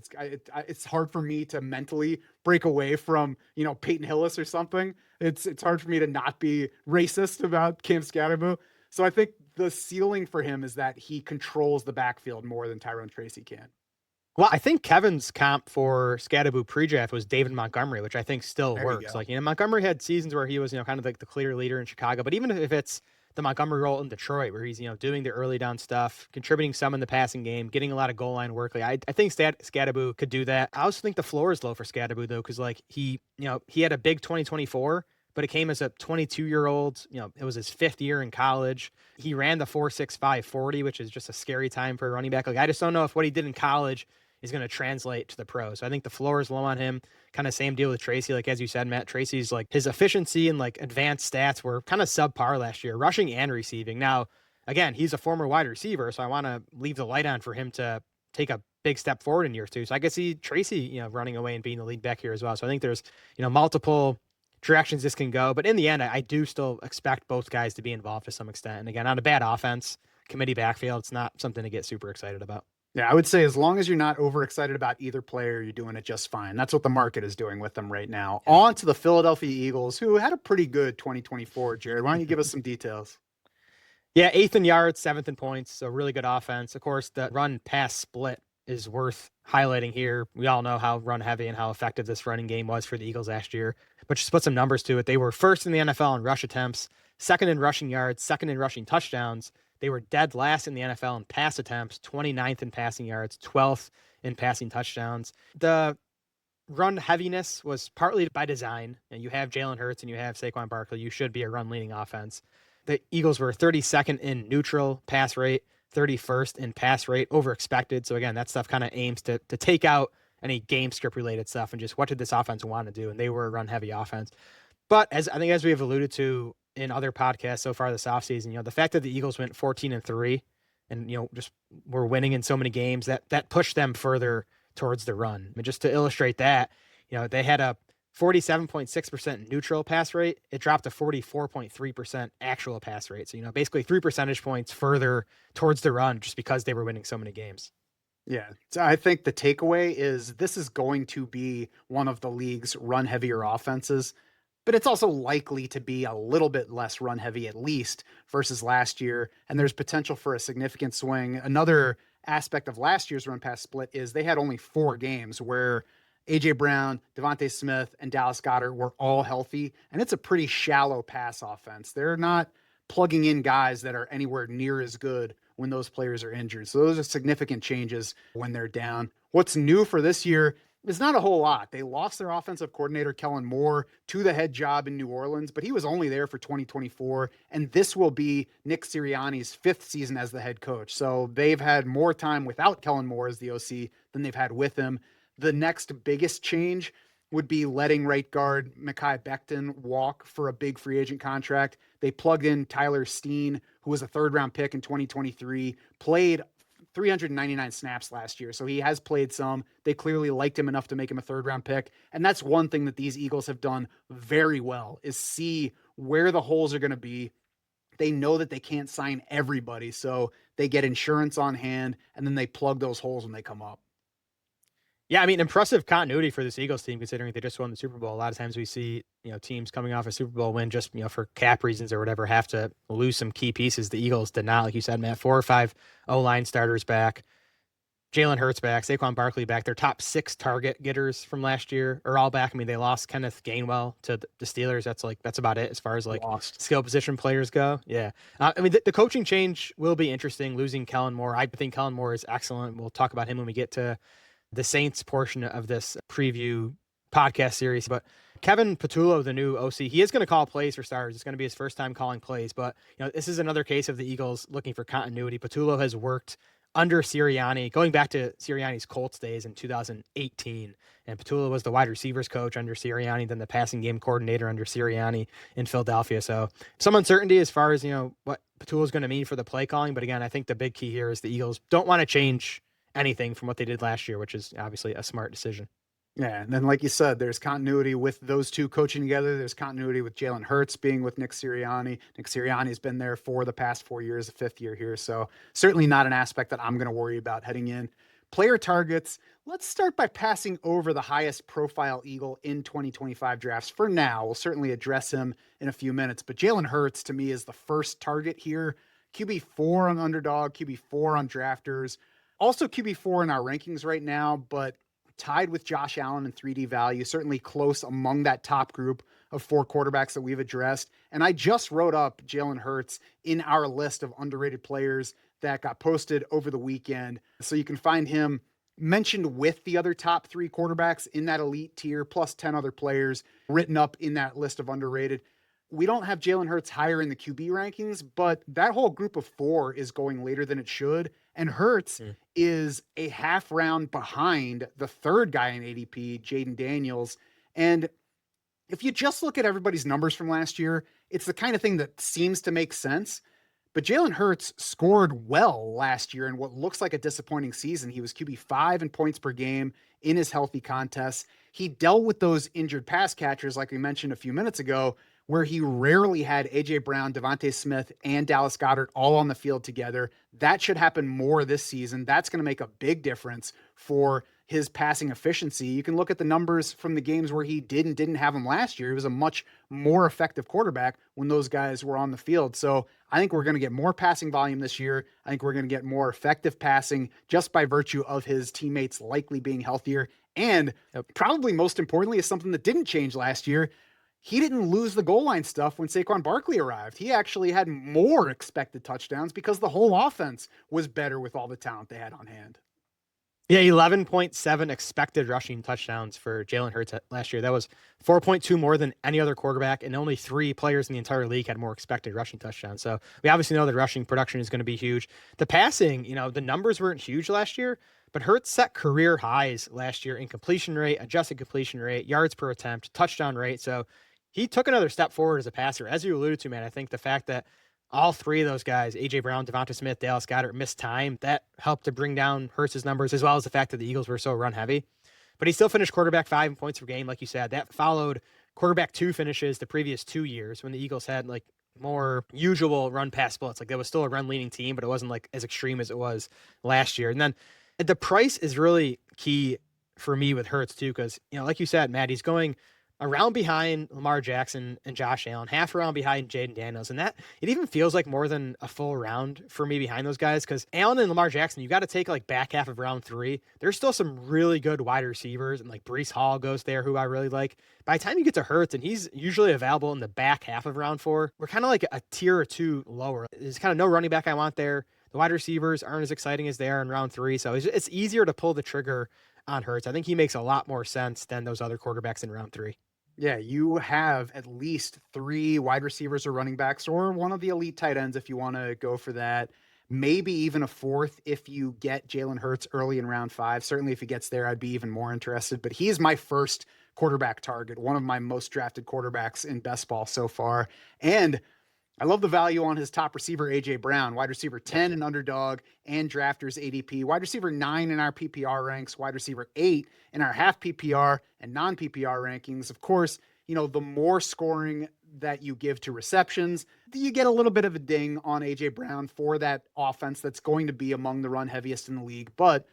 it's hard for me to mentally break away from, Peyton Hillis or something. It's hard for me to not be racist about Cam Scatterbo. So I think the ceiling for him is that he controls the backfield more than Tyrone Tracy can. Well, I think Kevin's comp for Scatterbo pre-draft was David Montgomery, which I think still works. Like, Montgomery had seasons where he was, kind of like the clear leader in Chicago, but even if it's the Montgomery role in Detroit, where he's, doing the early down stuff, contributing some in the passing game, getting a lot of goal line work. Like, I think Scatterbo could do that. I also think the floor is low for Scatterbo, though, because he had a big 2024, but it came as a 22-year-old. It was his 5th year in college. He ran the 4.65 40, which is just a scary time for a running back. Like, I just don't know if what he did in college is going to translate to the pros. So I think the floor is low on him. Kind of same deal with Tracy. Like, as you said, Matt, Tracy's like his efficiency and like advanced stats were kind of subpar last year, rushing and receiving. Now, again, he's a former wide receiver, so I want to leave the light on for him to take a big step forward in year 2. So I could see Tracy, running away and being the lead back here as well. So I think there's, multiple directions this can go. But in the end, I do still expect both guys to be involved to some extent. And again, on a bad offense, committee backfield, it's not something to get super excited about. Yeah, I would say as long as you're not overexcited about either player, you're doing it just fine. That's what the market is doing with them right now. Yeah. On to the Philadelphia Eagles, who had a pretty good 2024. Jared, why don't you give us some details? Yeah, 8th in yards, 7th in points. So really good offense. Of course, the run pass split is worth highlighting here. We all know how run heavy and how effective this running game was for the Eagles last year. But just put some numbers to it. They were first in the NFL in rush attempts, second in rushing yards, second in rushing touchdowns. They were dead last in the NFL in pass attempts, 29th in passing yards, 12th in passing touchdowns. The run heaviness was partly by design. And you have Jalen Hurts and you have Saquon Barkley. You should be a run-leaning offense. The Eagles were 32nd in neutral pass rate, 31st in pass rate over expected. So again, that stuff kind of aims to take out any game script related stuff and just what did this offense want to do? And they were a run heavy offense. But as we have alluded to in other podcasts so far this offseason, the fact that the Eagles went 14-3 and, just were winning in so many games that pushed them further towards the run. I mean, just to illustrate that, they had a 47.6% neutral pass rate. It dropped to 44.3% actual pass rate. So, basically 3 percentage points further towards the run just because they were winning so many games. Yeah. So I think the takeaway is this is going to be one of the league's run heavier offenses, but it's also likely to be a little bit less run heavy, at least versus last year. And there's potential for a significant swing. Another aspect of last year's run pass split is they had only 4 games where A.J. Brown, Devontae Smith, and Dallas Goedert were all healthy. And it's a pretty shallow pass offense. They're not plugging in guys that are anywhere near as good when those players are injured. So those are significant changes when they're down. What's new for this year is not a whole lot. They lost their offensive coordinator, Kellen Moore, to the head job in New Orleans, but he was only there for 2024. And this will be Nick Sirianni's 5th season as the head coach. So they've had more time without Kellen Moore as the OC than they've had with him. The next biggest change would be letting right guard Mekhi Becton walk for a big free agent contract. They plugged in Tyler Steen, who was a 3rd-round pick in 2023, played 399 snaps last year. So he has played some. They clearly liked him enough to make him a 3rd-round pick. And that's one thing that these Eagles have done very well is see where the holes are going to be. They know that they can't sign everybody. So they get insurance on hand and then they plug those holes when they come up. Yeah, I mean, impressive continuity for this Eagles team, considering they just won the Super Bowl. A lot of times we see, teams coming off a Super Bowl win just, for cap reasons or whatever, have to lose some key pieces. The Eagles did not, like you said, Matt, 4 or 5 O-line starters back, Jalen Hurts back, Saquon Barkley back. Their top 6 target getters from last year are all back. I mean, they lost Kenneth Gainwell to the Steelers. That's about it as far as skill position players go. Yeah. I mean, the coaching change will be interesting, losing Kellen Moore. I think Kellen Moore is excellent. We'll talk about him when we get to the Saints portion of this preview podcast series. But Kevin Patullo, the new OC, he is going to call plays for starters. It's going to be his first time calling plays. But, this is another case of the Eagles looking for continuity. Patullo has worked under Sirianni, going back to Sirianni's Colts days in 2018. And Patullo was the wide receivers coach under Sirianni, then the passing game coordinator under Sirianni in Philadelphia. So some uncertainty as far as, what Patullo is going to mean for the play calling. But again, I think the big key here is the Eagles don't want to change anything from what they did last year, which is obviously a smart decision. Yeah, and then like you said, there's continuity with those two coaching together. There's continuity with Jalen Hurts being with Nick Sirianni. Nick Sirianni's been there for the past 4 years, the 5th year here. So certainly not an aspect that I'm going to worry about heading in. Player targets. Let's start by passing over the highest profile Eagle in 2025 drafts for now. We'll certainly address him in a few minutes, but Jalen Hurts to me is the first target here. QB4 on Underdog, QB4 on Drafters. Also QB4 in our rankings right now, but tied with Josh Allen in 3D value, certainly close among that top group of 4 quarterbacks that we've addressed. And I just wrote up Jalen Hurts in our list of underrated players that got posted over the weekend. So you can find him mentioned with the other top 3 quarterbacks in that elite tier, plus 10 other players written up in that list of underrated. We don't have Jalen Hurts higher in the QB rankings, but that whole group of 4 is going later than it should. And Hurts is a half round behind the 3rd guy in ADP, Jayden Daniels. And if you just look at everybody's numbers from last year, it's the kind of thing that seems to make sense. But Jalen Hurts scored well last year in what looks like a disappointing season. He was QB5 in points per game in his healthy contests. He dealt with those injured pass catchers, like we mentioned a few minutes ago, where he rarely had A.J. Brown, Devontae Smith, and Dallas Goedert all on the field together. That should happen more this season. That's going to make a big difference for his passing efficiency. You can look at the numbers from the games where he didn't have him last year. He was a much more effective quarterback when those guys were on the field. So I think we're going to get more passing volume this year. I think we're going to get more effective passing just by virtue of his teammates likely being healthier. And probably most importantly is something that didn't change last year. He didn't lose the goal line stuff when Saquon Barkley arrived. He actually had more expected touchdowns because the whole offense was better with all the talent they had on hand. Yeah, 11.7 expected rushing touchdowns for Jalen Hurts last year. That was 4.2 more than any other quarterback, and only 3 players in the entire league had more expected rushing touchdowns. So we obviously know that rushing production is going to be huge. The passing, the numbers weren't huge last year, but Hurts set career highs last year in completion rate, adjusted completion rate, yards per attempt, touchdown rate. So he took another step forward as a passer. As you alluded to, man, I think the fact that all 3 of those guys, A.J. Brown, Devonta Smith, Dallas Goedert, missed time, that helped to bring down Hurts' numbers, as well as the fact that the Eagles were so run-heavy. But he still finished quarterback 5 in points per game, like you said. That followed quarterback 2 finishes the previous 2 years when the Eagles had, more usual run-pass splits. There was still a run-leaning team, but it wasn't, as extreme as it was last year. And then the price is really key for me with Hurts, too, because, like you said, Matt, he's going around behind Lamar Jackson and Josh Allen, half around behind Jayden Daniels. And that, it even feels like more than a full round for me behind those guys, because Allen and Lamar Jackson, you got to take back half of round 3. There's still some really good wide receivers, and Breece Hall goes there, who I really like. By the time you get to Hurts, and he's usually available in the back half of round 4, we're kind of a tier or 2 lower. There's kind of no running back I want there. The wide receivers aren't as exciting as they are in round 3, so it's easier to pull the trigger on Hurts. I think he makes a lot more sense than those other quarterbacks in round 3. Yeah, you have at least 3 wide receivers or running backs, or one of the elite tight ends if you want to go for that. Maybe even a 4th if you get Jalen Hurts early in round 5. Certainly if he gets there, I'd be even more interested. But he is my first quarterback target, one of my most drafted quarterbacks in best ball so far. And I love the value on his top receiver, A.J. Brown, wide receiver 10 in Underdog and Drafters ADP, wide receiver 9 in our PPR ranks, wide receiver 8 in our half PPR and non-PPR rankings. Of course, the more scoring that you give to receptions, you get a little bit of a ding on A.J. Brown for that offense that's going to be among the run heaviest in the league. But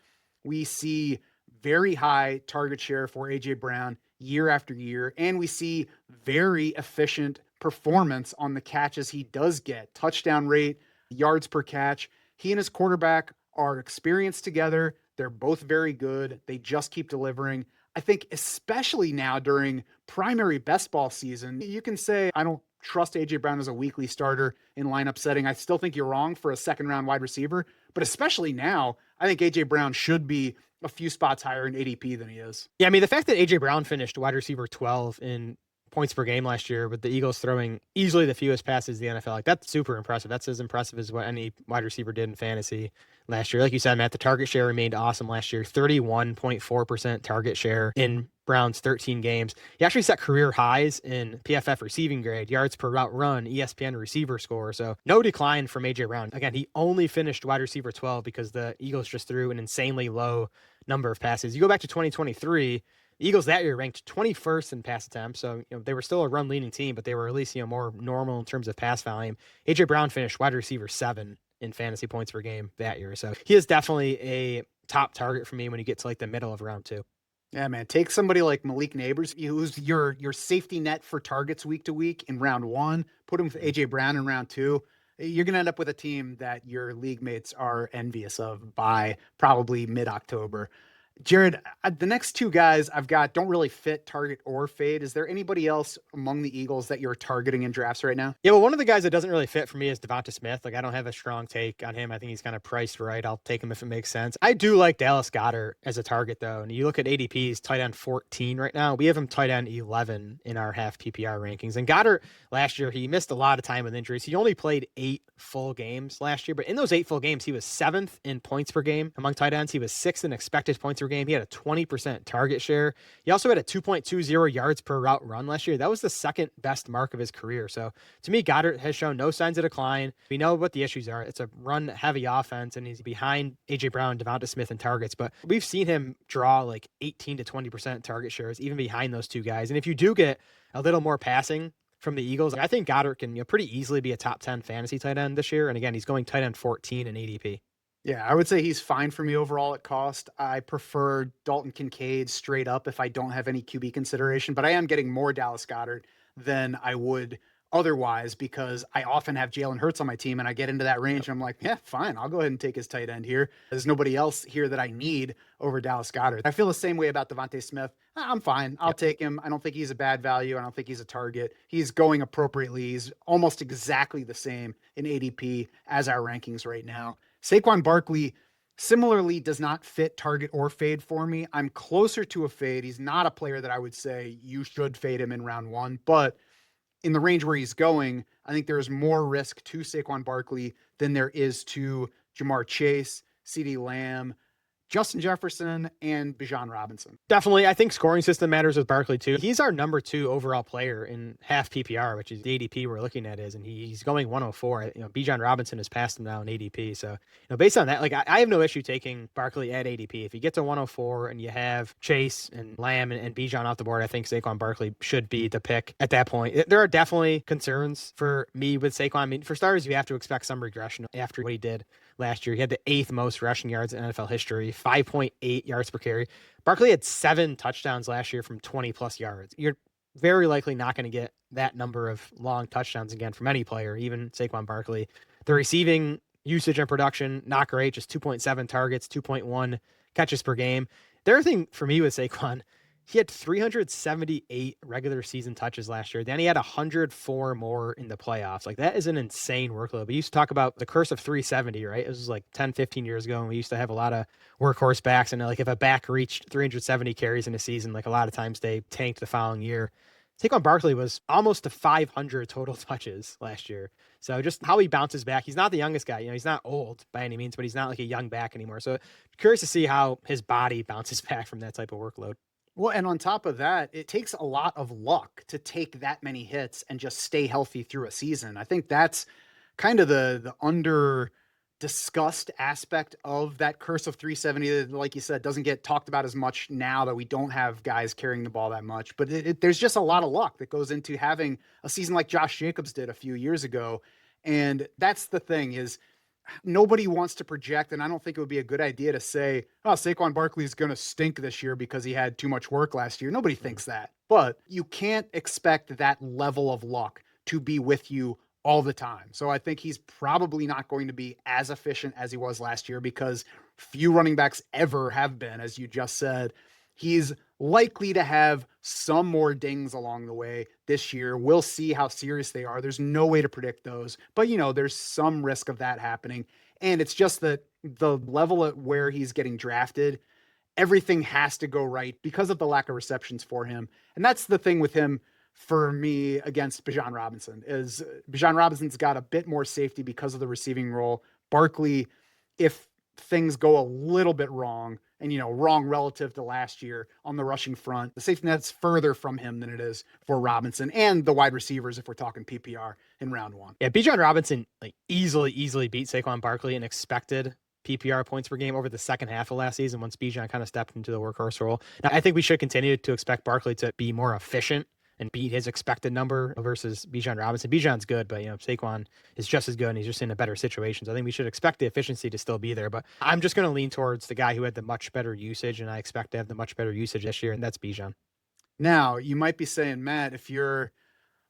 we see very high target share for A.J. Brown year after year, and we see very efficient performance on the catches he does get. Touchdown rate, yards per catch. He and his quarterback are experienced together. They're both very good. They just keep delivering. I think especially now during primary best ball season, you can say, I don't trust A.J. Brown as a weekly starter in lineup setting. I still think you're wrong for a second-round wide receiver, but especially now, I think A.J. Brown should be a few spots higher in ADP than he is. Yeah, I mean, the fact that A.J. Brown finished wide receiver 12 in points per game last year with the Eagles throwing easily the fewest passes in the NFL, that's super impressive. That's as impressive as what any wide receiver did in fantasy last year. Like you said, Matt, the target share remained awesome last year. 31.4% target share in Brown's 13 games. He actually set career highs in PFF receiving grade, yards per route run, ESPN receiver score. So no decline from A.J. Brown. Again, he only finished wide receiver 12 because the Eagles just threw an insanely low number of passes. You go back to 2023, the Eagles that year ranked 21st in pass attempts. So, they were still a run leaning team, but they were at least, more normal in terms of pass volume. A.J. Brown finished wide receiver 7 in fantasy points per game that year. So he is definitely a top target for me when you get to the middle of round 2. Yeah, man. Take somebody like Malik Neighbors, who's your safety net for targets week to week in round 1. Put him with A.J. Brown in round 2. You're going to end up with a team that your league mates are envious of by probably mid-October. Jared, the next 2 guys I've got don't really fit target or fade. Is there anybody else among the Eagles that you're targeting in drafts right now? Yeah, well, one of the guys that doesn't really fit for me is Devonta Smith. I don't have a strong take on him. I think he's kind of priced right. I'll take him if it makes sense. I do like Dallas Goedert as a target, though. And you look at ADP, he's tight end 14 right now. We have him tight end 11 in our half PPR rankings. And Goedert, last year, he missed a lot of time with injuries. He only played 8 full games last year. But in those 8 full games, he was 7th in points per game among tight ends. He was 6th in expected points per per game. He had a 20% target share. He also had a 2.20 yards per route run last year. That was the second best mark of his career. So to me, Goddard has shown no signs of decline. We know what the issues are. It's a run heavy offense, and he's behind AJ Brown, Devonta Smith in targets, but we've seen him draw like 18 to 20% target shares, even behind those two guys. And if you do get a little more passing from the Eagles, I think Goddard can pretty easily be a top 10 fantasy tight end this year. And again, he's going tight end 14 in ADP. Yeah, I would say he's fine for me overall at cost. I prefer Dalton Kincaid straight up if I don't have any QB consideration, but I am getting more Dallas Goedert than I would otherwise because I often have Jalen Hurts on my team and I get into that range and I'm like, yeah, fine, I'll go ahead and take his tight end here. There's nobody else here that I need over Dallas Goedert. I feel the same way about Devonta Smith. I'm fine. I'll take him. I don't think he's a bad value. I don't think he's a target. He's going appropriately. He's almost exactly the same in ADP as our rankings right now. Saquon Barkley similarly does not fit target or fade for me. I'm closer to a fade. He's not a player that I would say you should fade him in round one, but in the range where he's going, I think there's more risk to Saquon Barkley than there is to Jamar Chase, CeeDee Lamb, Justin Jefferson, and Bijan Robinson. Definitely. I think scoring system matters with Barkley too. He's our number 2 overall player in half PPR, which is the ADP we're looking at and he's going 104. Bijan Robinson has passed him now in ADP. So, based on that, like I have no issue taking Barkley at ADP. If you get to 104 and you have Chase and Lamb and Bijan off the board, I think Saquon Barkley should be the pick at that point. There are definitely concerns for me with Saquon. I mean, for starters, you have to expect some regression after what he did last year. He had the 8th most rushing yards in NFL history, 5.8 yards per carry. Barkley had 7 touchdowns last year from 20 plus yards. You're very likely not going to get that number of long touchdowns again from any player, even Saquon Barkley. The receiving usage and production, not great, just 2.7 targets, 2.1 catches per game. The other thing for me with Saquon, he had 378 regular season touches last year. Then he had 104 more in the playoffs. Like, that is an insane workload. We used to talk about the curse of 370, right? It was like 10, 15 years ago, and we used to have a lot of workhorse backs. And like, if a back reached 370 carries in a season, like a lot of times they tanked the following year. Saquon Barkley was almost to 500 total touches last year. So just how he bounces back. He's not the youngest guy. He's not old by any means, but he's not like a young back anymore. So curious to see how his body bounces back from that type of workload. Well, and on top of that, it takes a lot of luck to take that many hits and just stay healthy through a season. I think that's kind of the under discussed aspect of that curse of 370 that, like you said, doesn't get talked about as much now that we don't have guys carrying the ball that much. But there's just a lot of luck that goes into having a season like Josh Jacobs did a few years ago. And that's the thing is, nobody wants to project, and I don't think it would be a good idea to say, oh, Saquon Barkley is going to stink this year because he had too much work last year. Nobody thinks that. But you can't expect that level of luck to be with you all the time. So I think he's probably not going to be as efficient as he was last year because few running backs ever have been, as you just said. He's likely to have some more dings along the way this year. We'll see how serious they are. There's no way to predict those, but there's some risk of that happening. And it's just that the level at where he's getting drafted, everything has to go right because of the lack of receptions for him. And that's the thing with him for me against Bijan Robinson is Bijan Robinson's got a bit more safety because of the receiving role. Barkley, if things go a little bit wrong, and wrong relative to last year on the rushing front, the safety net's further from him than it is for Robinson and the wide receivers if we're talking PPR in round one. Yeah, Bijan Robinson easily beat Saquon Barkley in expected PPR points per game over the second half of last season once Bijan kind of stepped into the workhorse role. Now, I think we should continue to expect Barkley to be more efficient and beat his expected number versus Bijan Robinson. Bijan's good, but Saquon is just as good and he's just in a better situation. So I think we should expect the efficiency to still be there, but I'm just going to lean towards the guy who had the much better usage, and I expect to have the much better usage this year, and that's Bijan. Now, you might be saying, Matt, if you're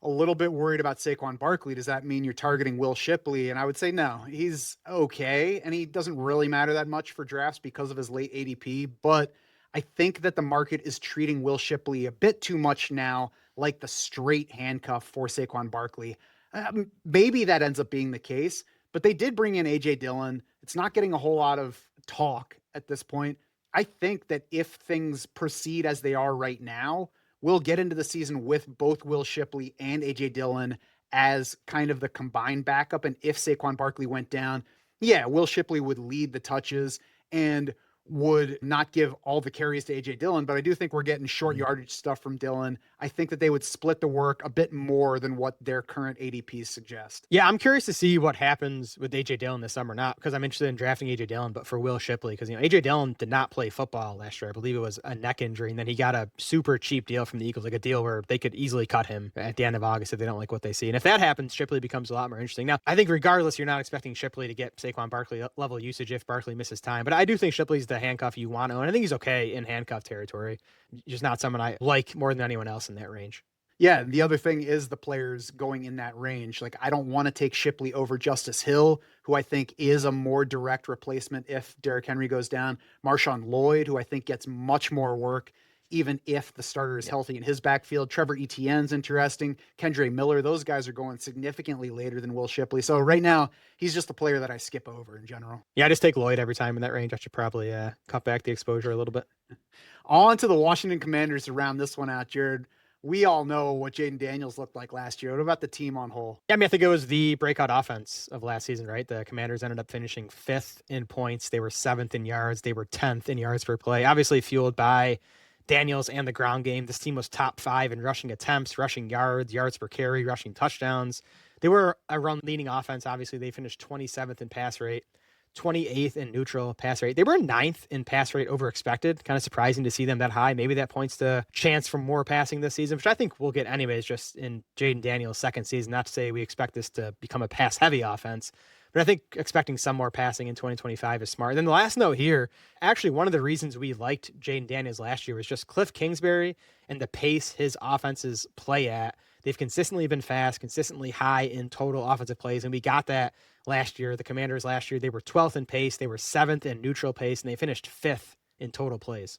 a little bit worried about Saquon Barkley, does that mean you're targeting Will Shipley? And I would say no, he's okay. And he doesn't really matter that much for drafts because of his late ADP, but I think that the market is treating Will Shipley a bit too much now like the straight handcuff for Saquon Barkley. Maybe that ends up being the case, but they did bring in AJ Dillon. It's not getting a whole lot of talk at this point. I think that if things proceed as they are right now, we'll get into the season with both Will Shipley and AJ Dillon as kind of the combined backup. And if Saquon Barkley went down, yeah, Will Shipley would lead the touches. And would not give all the carries to A.J. Dillon, but I do think we're getting short yardage stuff from Dillon. I think that they would split the work a bit more than what their current ADPs suggest. Yeah, I'm curious to see what happens with A.J. Dillon this summer. Not because I'm interested in drafting A.J. Dillon, but for Will Shipley. Because, A.J. Dillon did not play football last year. I believe it was a neck injury. And then he got a super cheap deal from the Eagles, like a deal where they could easily cut him at the end of August if they don't like what they see. And if that happens, Shipley becomes a lot more interesting. Now, I think regardless, you're not expecting Shipley to get Saquon Barkley level usage if Barkley misses time. But I do think Shipley's the handcuff you want to, and I think he's okay in handcuff territory. Just not someone I like more than anyone else in that range. Yeah, the other thing is the players going in that range. Like, I don't want to take Shipley over Justice Hill, who I think is a more direct replacement if Derrick Henry goes down. Marshawn Lloyd, who I think gets much more work even if the starter is healthy in his backfield. Trevor Etienne's interesting. Kendre Miller, those guys are going significantly later than Will Shipley. So right now, he's just a player that I skip over in general. Yeah, I just take Lloyd every time in that range. I should probably cut back the exposure a little bit. On to the Washington Commanders to round this one out, Jared. We all know what Jayden Daniels looked like last year. What about the team on whole? Yeah, I think it was the breakout offense of last season, right? The Commanders ended up finishing 5th in points. They were 7th in yards. They were 10th in yards per play, obviously fueled by Daniels and the ground game. This team was top 5 in rushing attempts, rushing yards, yards per carry, rushing touchdowns. They were a run-leading offense. Obviously, they finished 27th in pass rate, 28th in neutral pass rate. They were 9th in pass rate over expected. Kind of surprising to see them that high. Maybe that points to chance for more passing this season, which I think we'll get anyways just in Jayden Daniels' second season. Not to say we expect this to become a pass-heavy offense, but I think expecting some more passing in 2025 is smart. And then the last note here, actually one of the reasons we liked Jayden Daniels last year was just Cliff Kingsbury and the pace his offenses play at. They've consistently been fast, consistently high in total offensive plays, and we got that last year. The Commanders last year, they were 12th in pace, they were 7th in neutral pace, and they finished 5th in total plays.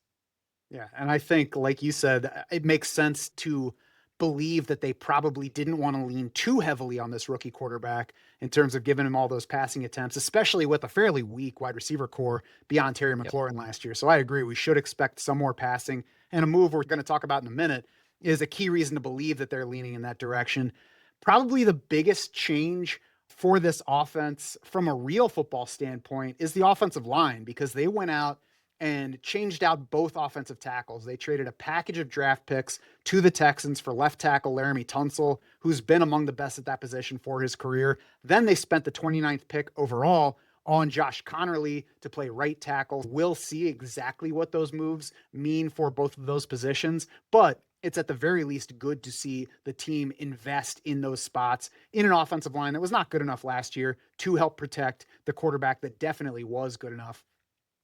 Yeah, and I think, like you said, it makes sense to believe that they probably didn't want to lean too heavily on this rookie quarterback in terms of giving him all those passing attempts, especially with a fairly weak wide receiver core beyond Terry McLaurin last year. So I agree, we should expect some more passing, and a move we're going to talk about in a minute is a key reason to believe that they're leaning in that direction. Probably the biggest change for this offense from a real football standpoint is the offensive line, because they went out and changed out both offensive tackles. They traded a package of draft picks to the Texans for left tackle Laramie Tunsil, who's been among the best at that position for his career. Then they spent the 29th pick overall on Josh Connerly to play right tackle. We'll see exactly what those moves mean for both of those positions, but it's at the very least good to see the team invest in those spots in an offensive line that was not good enough last year to help protect the quarterback that definitely was good enough.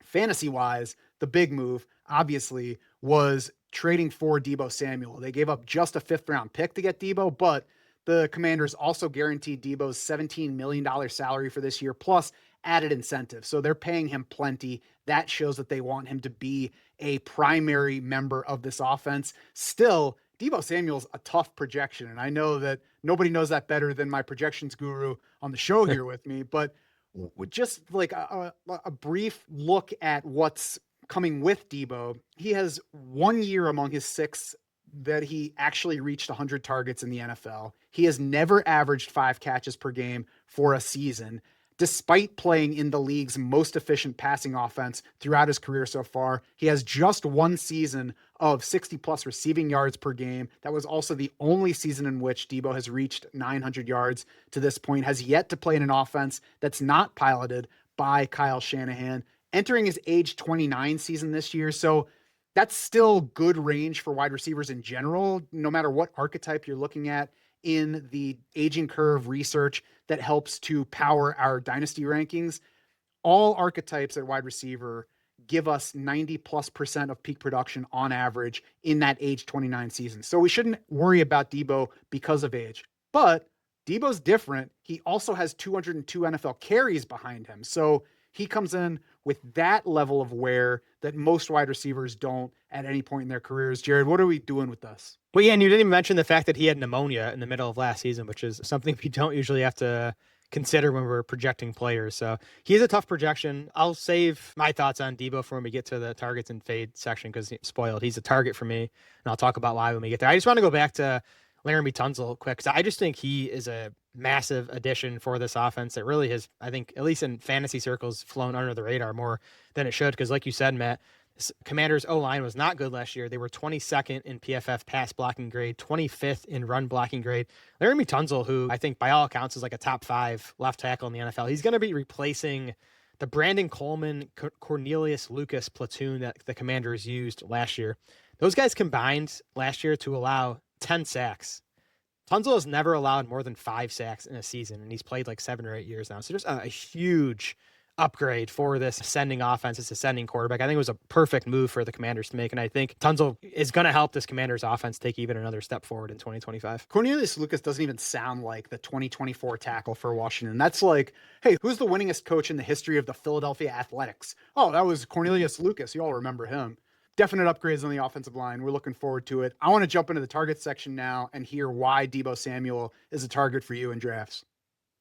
Fantasy-wise, the big move, obviously, was trading for Deebo Samuel. They gave up just a 5th-round pick to get Deebo, but the Commanders also guaranteed Deebo's $17 million salary for this year, plus added incentive. So they're paying him plenty. That shows that they want him to be a primary member of this offense. Still, Deebo Samuel's a tough projection, and I know that nobody knows that better than my projections guru on the show here with me, but just like a brief look at what's coming with Deebo, he has 1 year among his 6 that he actually reached 100 targets in the NFL. He has never averaged 5 catches per game for a season, despite playing in the league's most efficient passing offense throughout his career so far. He has just 1 season of 60-plus receiving yards per game. That was also the only season in which Deebo has reached 900 yards to this point, has yet to play in an offense that's not piloted by Kyle Shanahan, entering his age 29 season this year. So that's still good range for wide receivers in general, no matter what archetype you're looking at in the aging curve research that helps to power our dynasty rankings. All archetypes at wide receiver give us 90+% of peak production on average in that age 29 season. So we shouldn't worry about Deebo because of age. But Deebo's different. He also has 202 NFL carries behind him. So he comes in with that level of wear that most wide receivers don't at any point in their careers. Jared, what are we doing with this? Well, yeah, and you didn't even mention the fact that he had pneumonia in the middle of last season, which is something we don't usually have to consider when we're projecting players. So he is a tough projection. I'll save my thoughts on Deebo for when we get to the targets and fade section because spoiled. He's a target for me, and I'll talk about why when we get there. I just want to go back to Laramie Tunsil quick, 'cause I just think he is a massive addition for this offense that really has, I think, at least in fantasy circles, flown under the radar more than it should. Because like you said, Matt, Commanders O-line was not good last year. They were 22nd in PFF pass blocking grade, 25th in run blocking grade. Laramie Tunsil, who I think by all accounts is like a top 5 left tackle in the NFL, he's going to be replacing the Brandon Coleman, Cornelius Lucas platoon that the Commanders used last year. Those guys combined last year to allow 10 sacks. Tunsil has never allowed more than 5 sacks in a season, and he's played like 7 or 8 years now. So just a huge upgrade for this ascending offense, this ascending quarterback. I think it was a perfect move for the Commanders to make, and I think Tunsil is going to help this Commanders offense take even another step forward in 2025. Cornelius Lucas doesn't even sound like the 2024 tackle for Washington. That's like, hey, who's the winningest coach in the history of the Philadelphia Athletics? Oh, that was Cornelius Lucas. You all remember him. Definite upgrades on the offensive line. We're looking forward to it. I want to jump into the target section now and hear why Deebo Samuel is a target for you in drafts.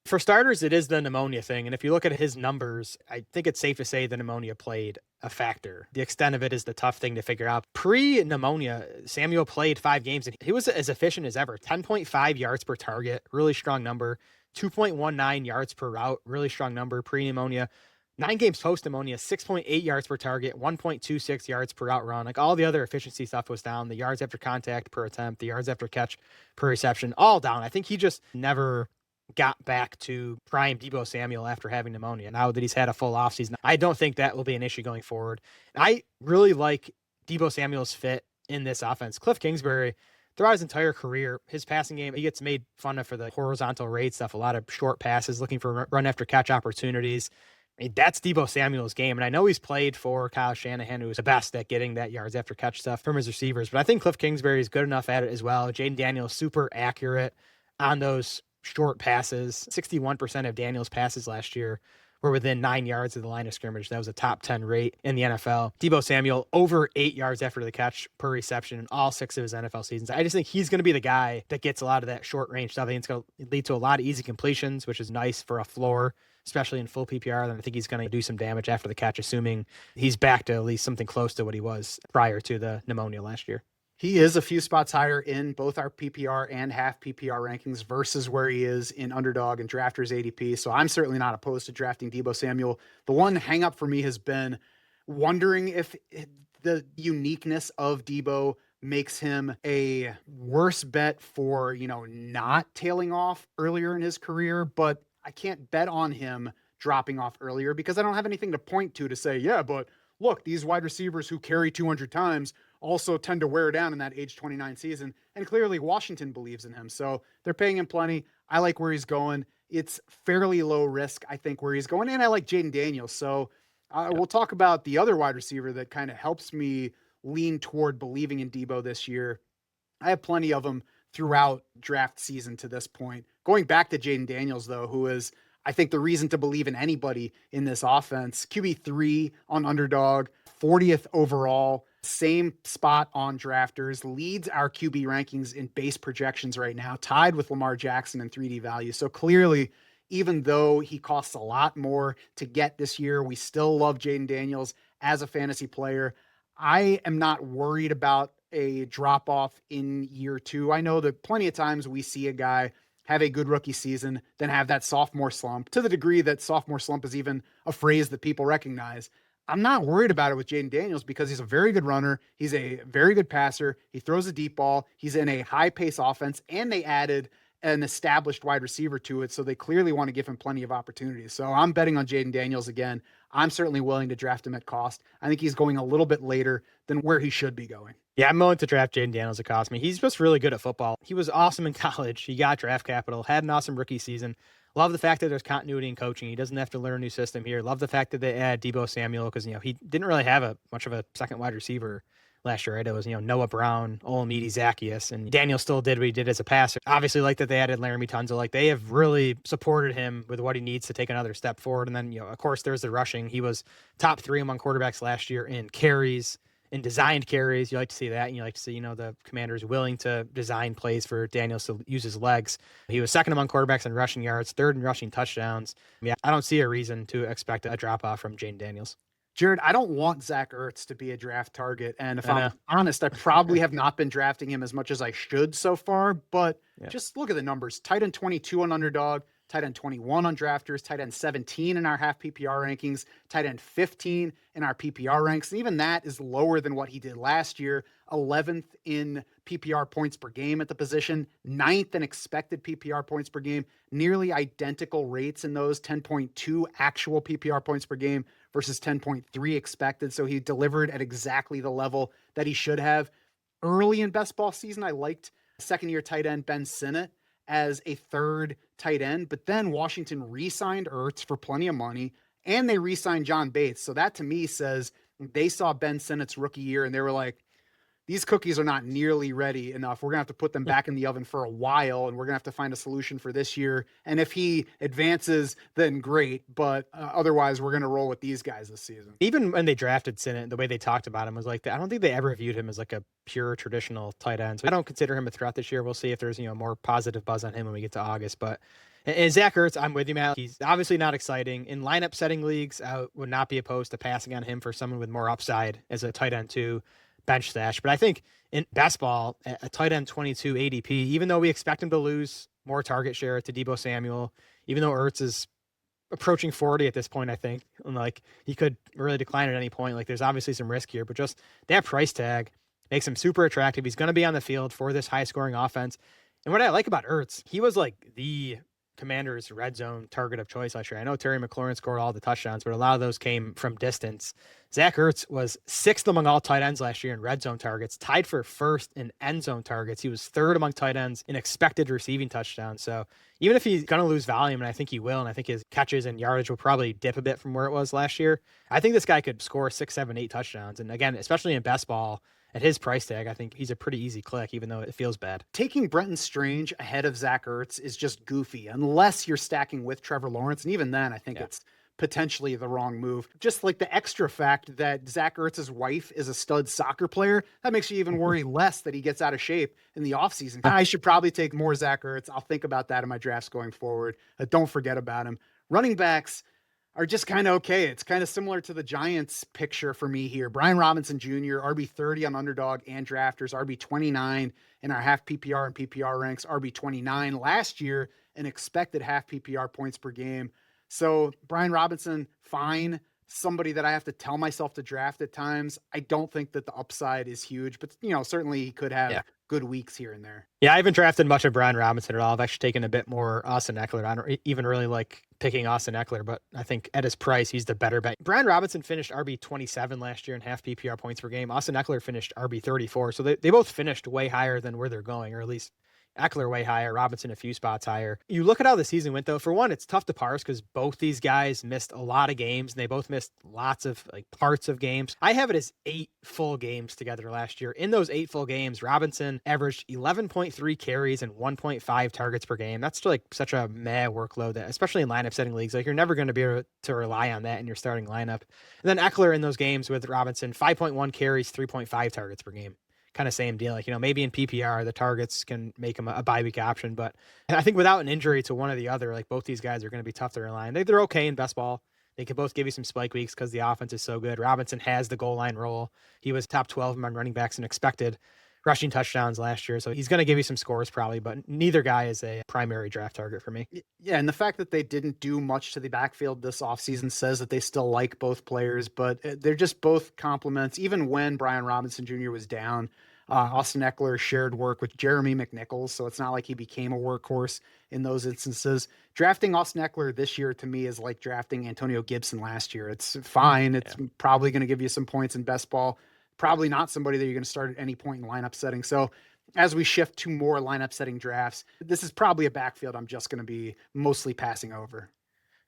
For starters, it is the pneumonia thing. And if you look at his numbers, I think it's safe to say the pneumonia played a factor. The extent of it is the tough thing to figure out. Pre-pneumonia, Samuel played 5 games and he was as efficient as ever. 10.5 yards per target, really strong number. 2.19 yards per route, really strong number pre-pneumonia. 9 games post-pneumonia, 6.8 yards per target, 1.26 yards per route run. Like all the other efficiency stuff was down. The yards after contact per attempt, the yards after catch per reception, all down. I think he just never got back to prime Deebo Samuel after having pneumonia. Now that he's had a full offseason, I don't think that will be an issue going forward. I really like Deebo Samuel's fit in this offense. Cliff Kingsbury, throughout his entire career, his passing game, he gets made fun of for the horizontal raid stuff, a lot of short passes, looking for run after catch opportunities. I mean, that's Deebo Samuel's game. And I know he's played for Kyle Shanahan, who was the best at getting that yards after catch stuff from his receivers. But I think Cliff Kingsbury is good enough at it as well. Jayden Daniels, super accurate on those short passes. 61% of Daniels' passes last year were within 9 yards of the line of scrimmage. That was a top 10 rate in the NFL. Deebo Samuel, over 8 yards after the catch per reception in all 6 of his NFL seasons. I just think he's going to be the guy that gets a lot of that short range stuff. I think it's going to lead to a lot of easy completions, which is nice for a floor, especially in full PPR. Then I think he's going to do some damage after the catch, assuming he's back to at least something close to what he was prior to the pneumonia last year. He is a few spots higher in both our PPR and half PPR rankings versus where he is in underdog and drafters ADP. So I'm certainly not opposed to drafting Deebo Samuel. The one hang up for me has been wondering if the uniqueness of Deebo makes him a worse bet for, not tailing off earlier in his career, but I can't bet on him dropping off earlier because I don't have anything to point to say, yeah, but look, these wide receivers who carry 200 times also tend to wear down in that age 29 season. And clearly Washington believes in him. So they're paying him plenty. I like where he's going. It's fairly low risk, I think, where he's going. And I like Jayden Daniels. So we'll talk about the other wide receiver that kind of helps me lean toward believing in Deebo this year. I have plenty of them throughout draft season to this point. Going back to Jayden Daniels, though, who is, I think, the reason to believe in anybody in this offense. QB3 on underdog, 40th overall, same spot on drafters, leads our QB rankings in base projections right now, tied with Lamar Jackson in 3D value. So clearly, even though he costs a lot more to get this year, we still love Jayden Daniels as a fantasy player. I am not worried about a drop off in year 2. I know that plenty of times we see a guy have a good rookie season, then have that sophomore slump, to the degree that sophomore slump is even a phrase that people recognize. I'm not worried about it with Jayden Daniels because he's a very good runner. He's a very good passer. He throws a deep ball. He's in a high-pace offense, and they added an established wide receiver to it, so they clearly want to give him plenty of opportunities. So I'm betting on Jayden Daniels again. I'm certainly willing to draft him at cost. I think he's going a little bit later than where he should be going. Yeah, I'm willing to draft Jayden Daniels at cost. He's just really good at football. He was awesome in college. He got draft capital, had an awesome rookie season. Love the fact that there's continuity in coaching. He doesn't have to learn a new system here. Love the fact that they add Deebo Samuel because, he didn't really have much of a second wide receiver last year, right? It was, Noah Brown, Olamide Zaccheaus, and Daniel still did what he did as a passer. Obviously, like that they added Laramie Tunsil. Like they have really supported him with what he needs to take another step forward. And then, of course, there's the rushing. He was top 3 among quarterbacks last year in carries, in designed carries. You like to see that, and you like to see, the Commanders willing to design plays for Daniels to use his legs. He was second among quarterbacks in rushing yards, third in rushing touchdowns. Yeah, I don't see a reason to expect a drop off from Jayden Daniels. Jared, I don't want Zach Ertz to be a draft target. And if I know. I'm honest, I probably have not been drafting him as much as I should so far. But Yeah. just look at the numbers. Tight end 22 on Underdog, tight end 21 on Drafters, tight end 17 in our half PPR rankings, tight end 15 in our PPR ranks. And even that is lower than what he did last year. 11th in PPR points per game at the position, 9th in expected PPR points per game, nearly identical rates in those, 10.2 actual PPR points per game versus 10.3 expected. So he delivered at exactly the level that he should have. Early in best ball season, I liked second-year tight end Ben Sinnott as a third tight end, but then Washington re-signed Ertz for plenty of money, and they re-signed John Bates. So that to me says they saw Ben Sinnott's rookie year and they were like, these cookies are not nearly ready enough. We're going to have to put them back in the oven for a while, and we're going to have to find a solution for this year. And if he advances, then great. But otherwise, we're going to roll with these guys this season. Even when they drafted Sinnott, the way they talked about him was like, I don't think they ever viewed him as like a pure traditional tight end. So I don't consider him a threat this year. We'll see if there's, more positive buzz on him when we get to August. But and Zach Ertz, I'm with you, Matt. He's obviously not exciting. In lineup setting leagues, I would not be opposed to passing on him for someone with more upside as a tight end too. Bench stash. But I think in best ball, a tight end 22 ADP, even though we expect him to lose more target share to Deebo Samuel, even though Ertz is approaching 40 at this point, I think, and like he could really decline at any point. Like there's obviously some risk here, but just that price tag makes him super attractive. He's going to be on the field for this high scoring offense. And what I like about Ertz, he was like the Commander's red zone target of choice last year. I know Terry McLaurin scored all the touchdowns, but a lot of those came from distance. Zach Ertz was 6th among all tight ends last year in red zone targets, tied for 1st in end zone targets. He was 3rd among tight ends in expected receiving touchdowns. So even if he's going to lose volume, and I think he will, and I think his catches and yardage will probably dip a bit from where it was last year, I think this guy could score 6, 7, 8 touchdowns. And again, especially in best ball, at his price tag, I think he's a pretty easy click, even though it feels bad. Taking Brenton Strange ahead of Zach Ertz is just goofy, unless you're stacking with Trevor Lawrence. And even then, I think it's potentially the wrong move. Just like the extra fact that Zach Ertz's wife is a stud soccer player, that makes you even worry less that he gets out of shape in the offseason. I should probably take more Zach Ertz. I'll think about that in my drafts going forward. Don't forget about him. Running backs are just kind of okay. It's kind of similar to the Giants picture for me here. Brian Robinson Jr., RB30 on Underdog and Drafters, RB29 in our half PPR and PPR ranks, RB29 last year, an expected half PPR points per game. So Brian Robinson, fine. Somebody that I have to tell myself to draft at times. I don't think that the upside is huge, but certainly he could have good weeks here and there. Yeah, I haven't drafted much of Brian Robinson at all. I've actually taken a bit more Austin Eckler. I don't even really like picking Austin Eckler, but I think at his price, he's the better bet. Brian Robinson finished RB27 last year in half PPR points per game. Austin Eckler finished RB34. So they both finished way higher than where they're going, or at least Eckler way higher, Robinson a few spots higher. You look at how the season went, though. For one, it's tough to parse because both these guys missed a lot of games, and they both missed lots of parts of games. I have it as 8 full games together last year. In those 8 full games, Robinson averaged 11.3 carries and 1.5 targets per game. That's such a meh workload, that, especially in lineup setting leagues. You're never going to be able to rely on that in your starting lineup. And then Eckler in those games with Robinson, 5.1 carries, 3.5 targets per game. Kind of same deal. Maybe in PPR, the targets can make him a bye week option, but I think without an injury to one or the other, both these guys are going to be tough to rely on. They're okay in best ball. They can both give you some spike weeks because the offense is so good. Robinson has the goal line role. He was top 12 among running backs and expected rushing touchdowns last year. So he's going to give you some scores probably, but neither guy is a primary draft target for me. Yeah. And the fact that they didn't do much to the backfield this offseason says that they still like both players, but they're just both compliments. Even when Brian Robinson Jr. was down, Austin Eckler shared work with Jeremy McNichols, so it's not like he became a workhorse in those instances. Drafting Austin Eckler this year to me is like drafting Antonio Gibson last year. It's fine. It's probably going to give you some points in best ball. Probably not somebody that you're going to start at any point in lineup setting. So as we shift to more lineup setting drafts, this is probably a backfield I'm just going to be mostly passing over.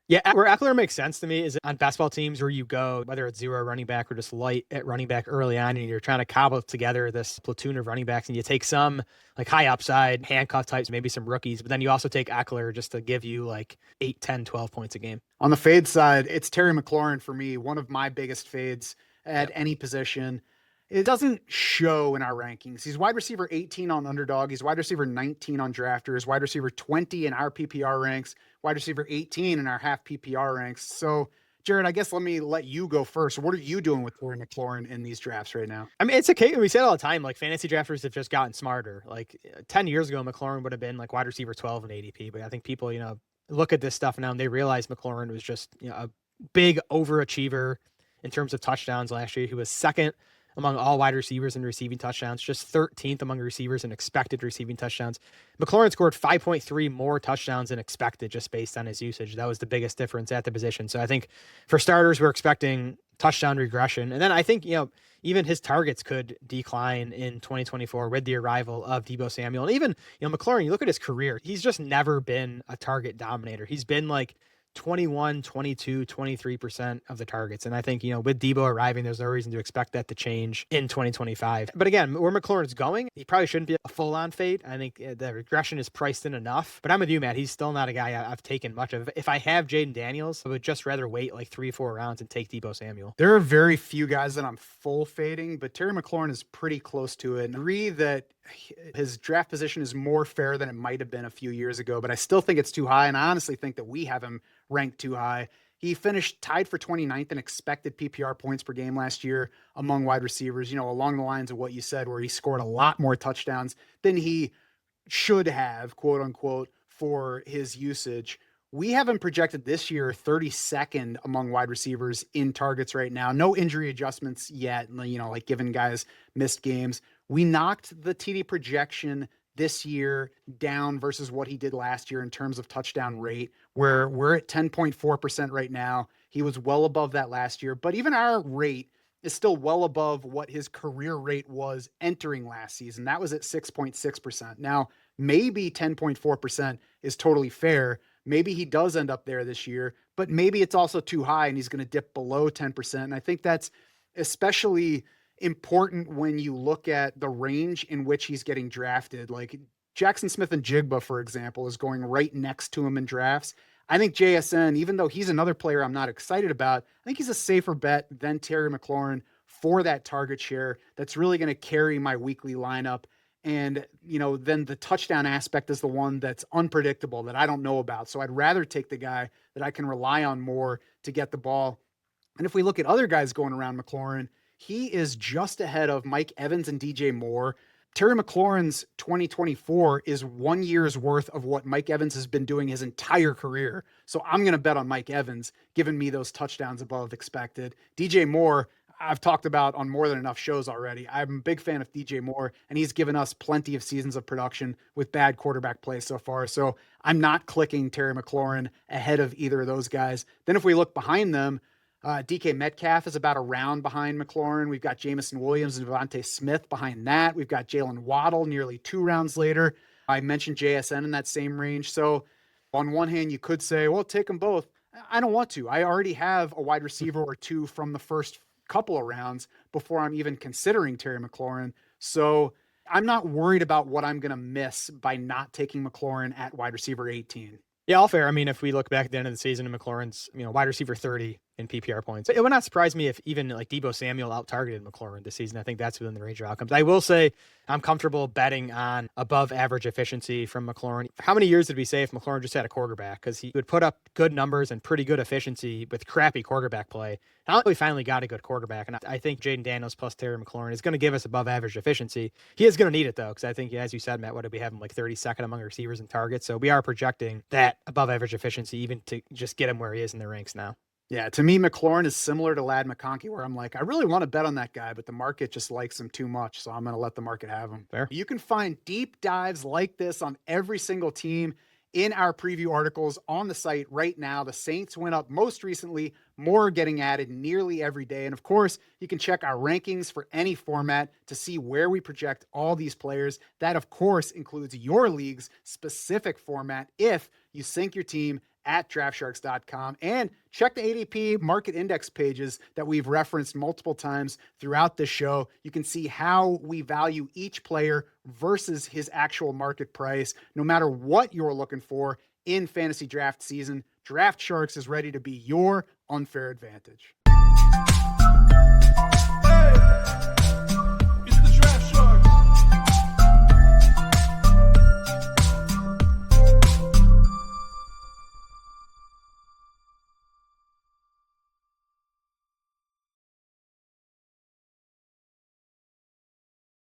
Yeah, where Eckler makes sense to me is on basketball teams where you go, whether it's zero running back or just light at running back early on, and you're trying to cobble together this platoon of running backs, and you take some high upside handcuff types, maybe some rookies, but then you also take Eckler just to give you 8, 10, 12 points a game. On the fade side, it's Terry McLaurin for me, one of my biggest fades at any position. It doesn't show in our rankings. He's wide receiver 18 on Underdog. He's wide receiver 19 on Drafters, wide receiver 20 in our PPR ranks, wide receiver 18 in our half PPR ranks. So Jared, I guess let me let you go first. What are you doing with Terry McLaurin in these drafts right now? I mean, it's okay. We say it all the time. Like fantasy drafters have just gotten smarter. Like 10 years ago, McLaurin would have been like wide receiver 12 in ADP. But I think people, look at this stuff now and they realize McLaurin was just, a big overachiever in terms of touchdowns last year. He was second among all wide receivers in receiving touchdowns, just 13th among receivers in expected receiving touchdowns. McLaurin scored 5.3 more touchdowns than expected just based on his usage. That was the biggest difference at the position. So I think for starters, we're expecting touchdown regression. And then I think, even his targets could decline in 2024 with the arrival of Deebo Samuel. And even, McLaurin, you look at his career, he's just never been a target dominator. He's been like 21, 22, 23% of the targets. And I think, with Deebo arriving, there's no reason to expect that to change in 2025. But again, where McLaurin's going, he probably shouldn't be a full-on fade. I think the regression is priced in enough. But I'm with you, Matt. He's still not a guy I've taken much of. If I have Jayden Daniels, I would just rather wait like 3-4 rounds and take Deebo Samuel. There are very few guys that I'm full fading, but Terry McLaurin is pretty close to it. And I agree that his draft position is more fair than it might have been a few years ago, but I still think it's too high. And I honestly think that we have him ranked too high. He finished tied for 29th in expected PPR points per game last year among wide receivers, along the lines of what you said, where he scored a lot more touchdowns than he should have, quote unquote, for his usage. We have him projected this year 32nd among wide receivers in targets right now. No injury adjustments yet, like giving guys missed games. We knocked the TD projection this year down versus what he did last year in terms of touchdown rate, where we're at 10.4% right now. He was well above that last year, but even our rate is still well above what his career rate was entering last season. That was at 6.6%. Now, maybe 10.4% is totally fair. Maybe he does end up there this year, but maybe it's also too high and he's going to dip below 10%. And I think that's especially important when you look at the range in which he's getting drafted. Like Jackson Smith and Jigba, for example, is going right next to him in drafts. I think JSN, even though he's another player I'm not excited about, I think he's a safer bet than Terry McLaurin for that target share that's really going to carry my weekly lineup. And, then the touchdown aspect is the one that's unpredictable that I don't know about. So I'd rather take the guy that I can rely on more to get the ball. And if we look at other guys going around McLaurin, he is just ahead of Mike Evans and DJ Moore. Terry McLaurin's 2024 is 1 year's worth of what Mike Evans has been doing his entire career. So I'm going to bet on Mike Evans, giving me those touchdowns above expected. DJ Moore, I've talked about on more than enough shows already. I'm a big fan of DJ Moore, and he's given us plenty of seasons of production with bad quarterback play so far. So I'm not clicking Terry McLaurin ahead of either of those guys. Then if we look behind them, DK Metcalf is about a round behind McLaurin. We've got Jamison Williams and Devontae Smith behind that. We've got Jalen Waddle nearly 2 rounds later. I mentioned JSN in that same range. So on one hand, you could say, well, take them both. I don't want to. I already have a wide receiver or two from the first couple of rounds before I'm even considering Terry McLaurin. So I'm not worried about what I'm going to miss by not taking McLaurin at wide receiver 18. Yeah, all fair. I mean, if we look back at the end of the season and McLaurin's, wide receiver 30 in PPR points, it would not surprise me if even like Deebo Samuel out-targeted McLaurin this season. I think that's within the range of outcomes. I will say I'm comfortable betting on above average efficiency from McLaurin. How many years did we say if McLaurin just had a quarterback? Because he would put up good numbers and pretty good efficiency with crappy quarterback play. Now we finally got a good quarterback, and I think Jayden Daniels plus Terry McLaurin is going to give us above average efficiency. He is going to need it, though, because I think, as you said, Matt, what did we have him like 32nd among receivers and targets? So we are projecting that above average efficiency even to just get him where he is in the ranks now. Yeah, to me, McLaurin is similar to Ladd McConkey, where I'm like, I really want to bet on that guy, but the market just likes him too much, so I'm going to let the market have him. Fair. You can find deep dives like this on every single team in our preview articles on the site right now. The Saints went up most recently, more getting added nearly every day. And of course, you can check our rankings for any format to see where we project all these players. That, of course, includes your league's specific format if you sync your team at draftsharks.com, and check the ADP market index pages that we've referenced multiple times throughout this show. You can see how we value each player versus his actual market price. No matter what you're looking for in fantasy draft season, Draft Sharks is ready to be your unfair advantage.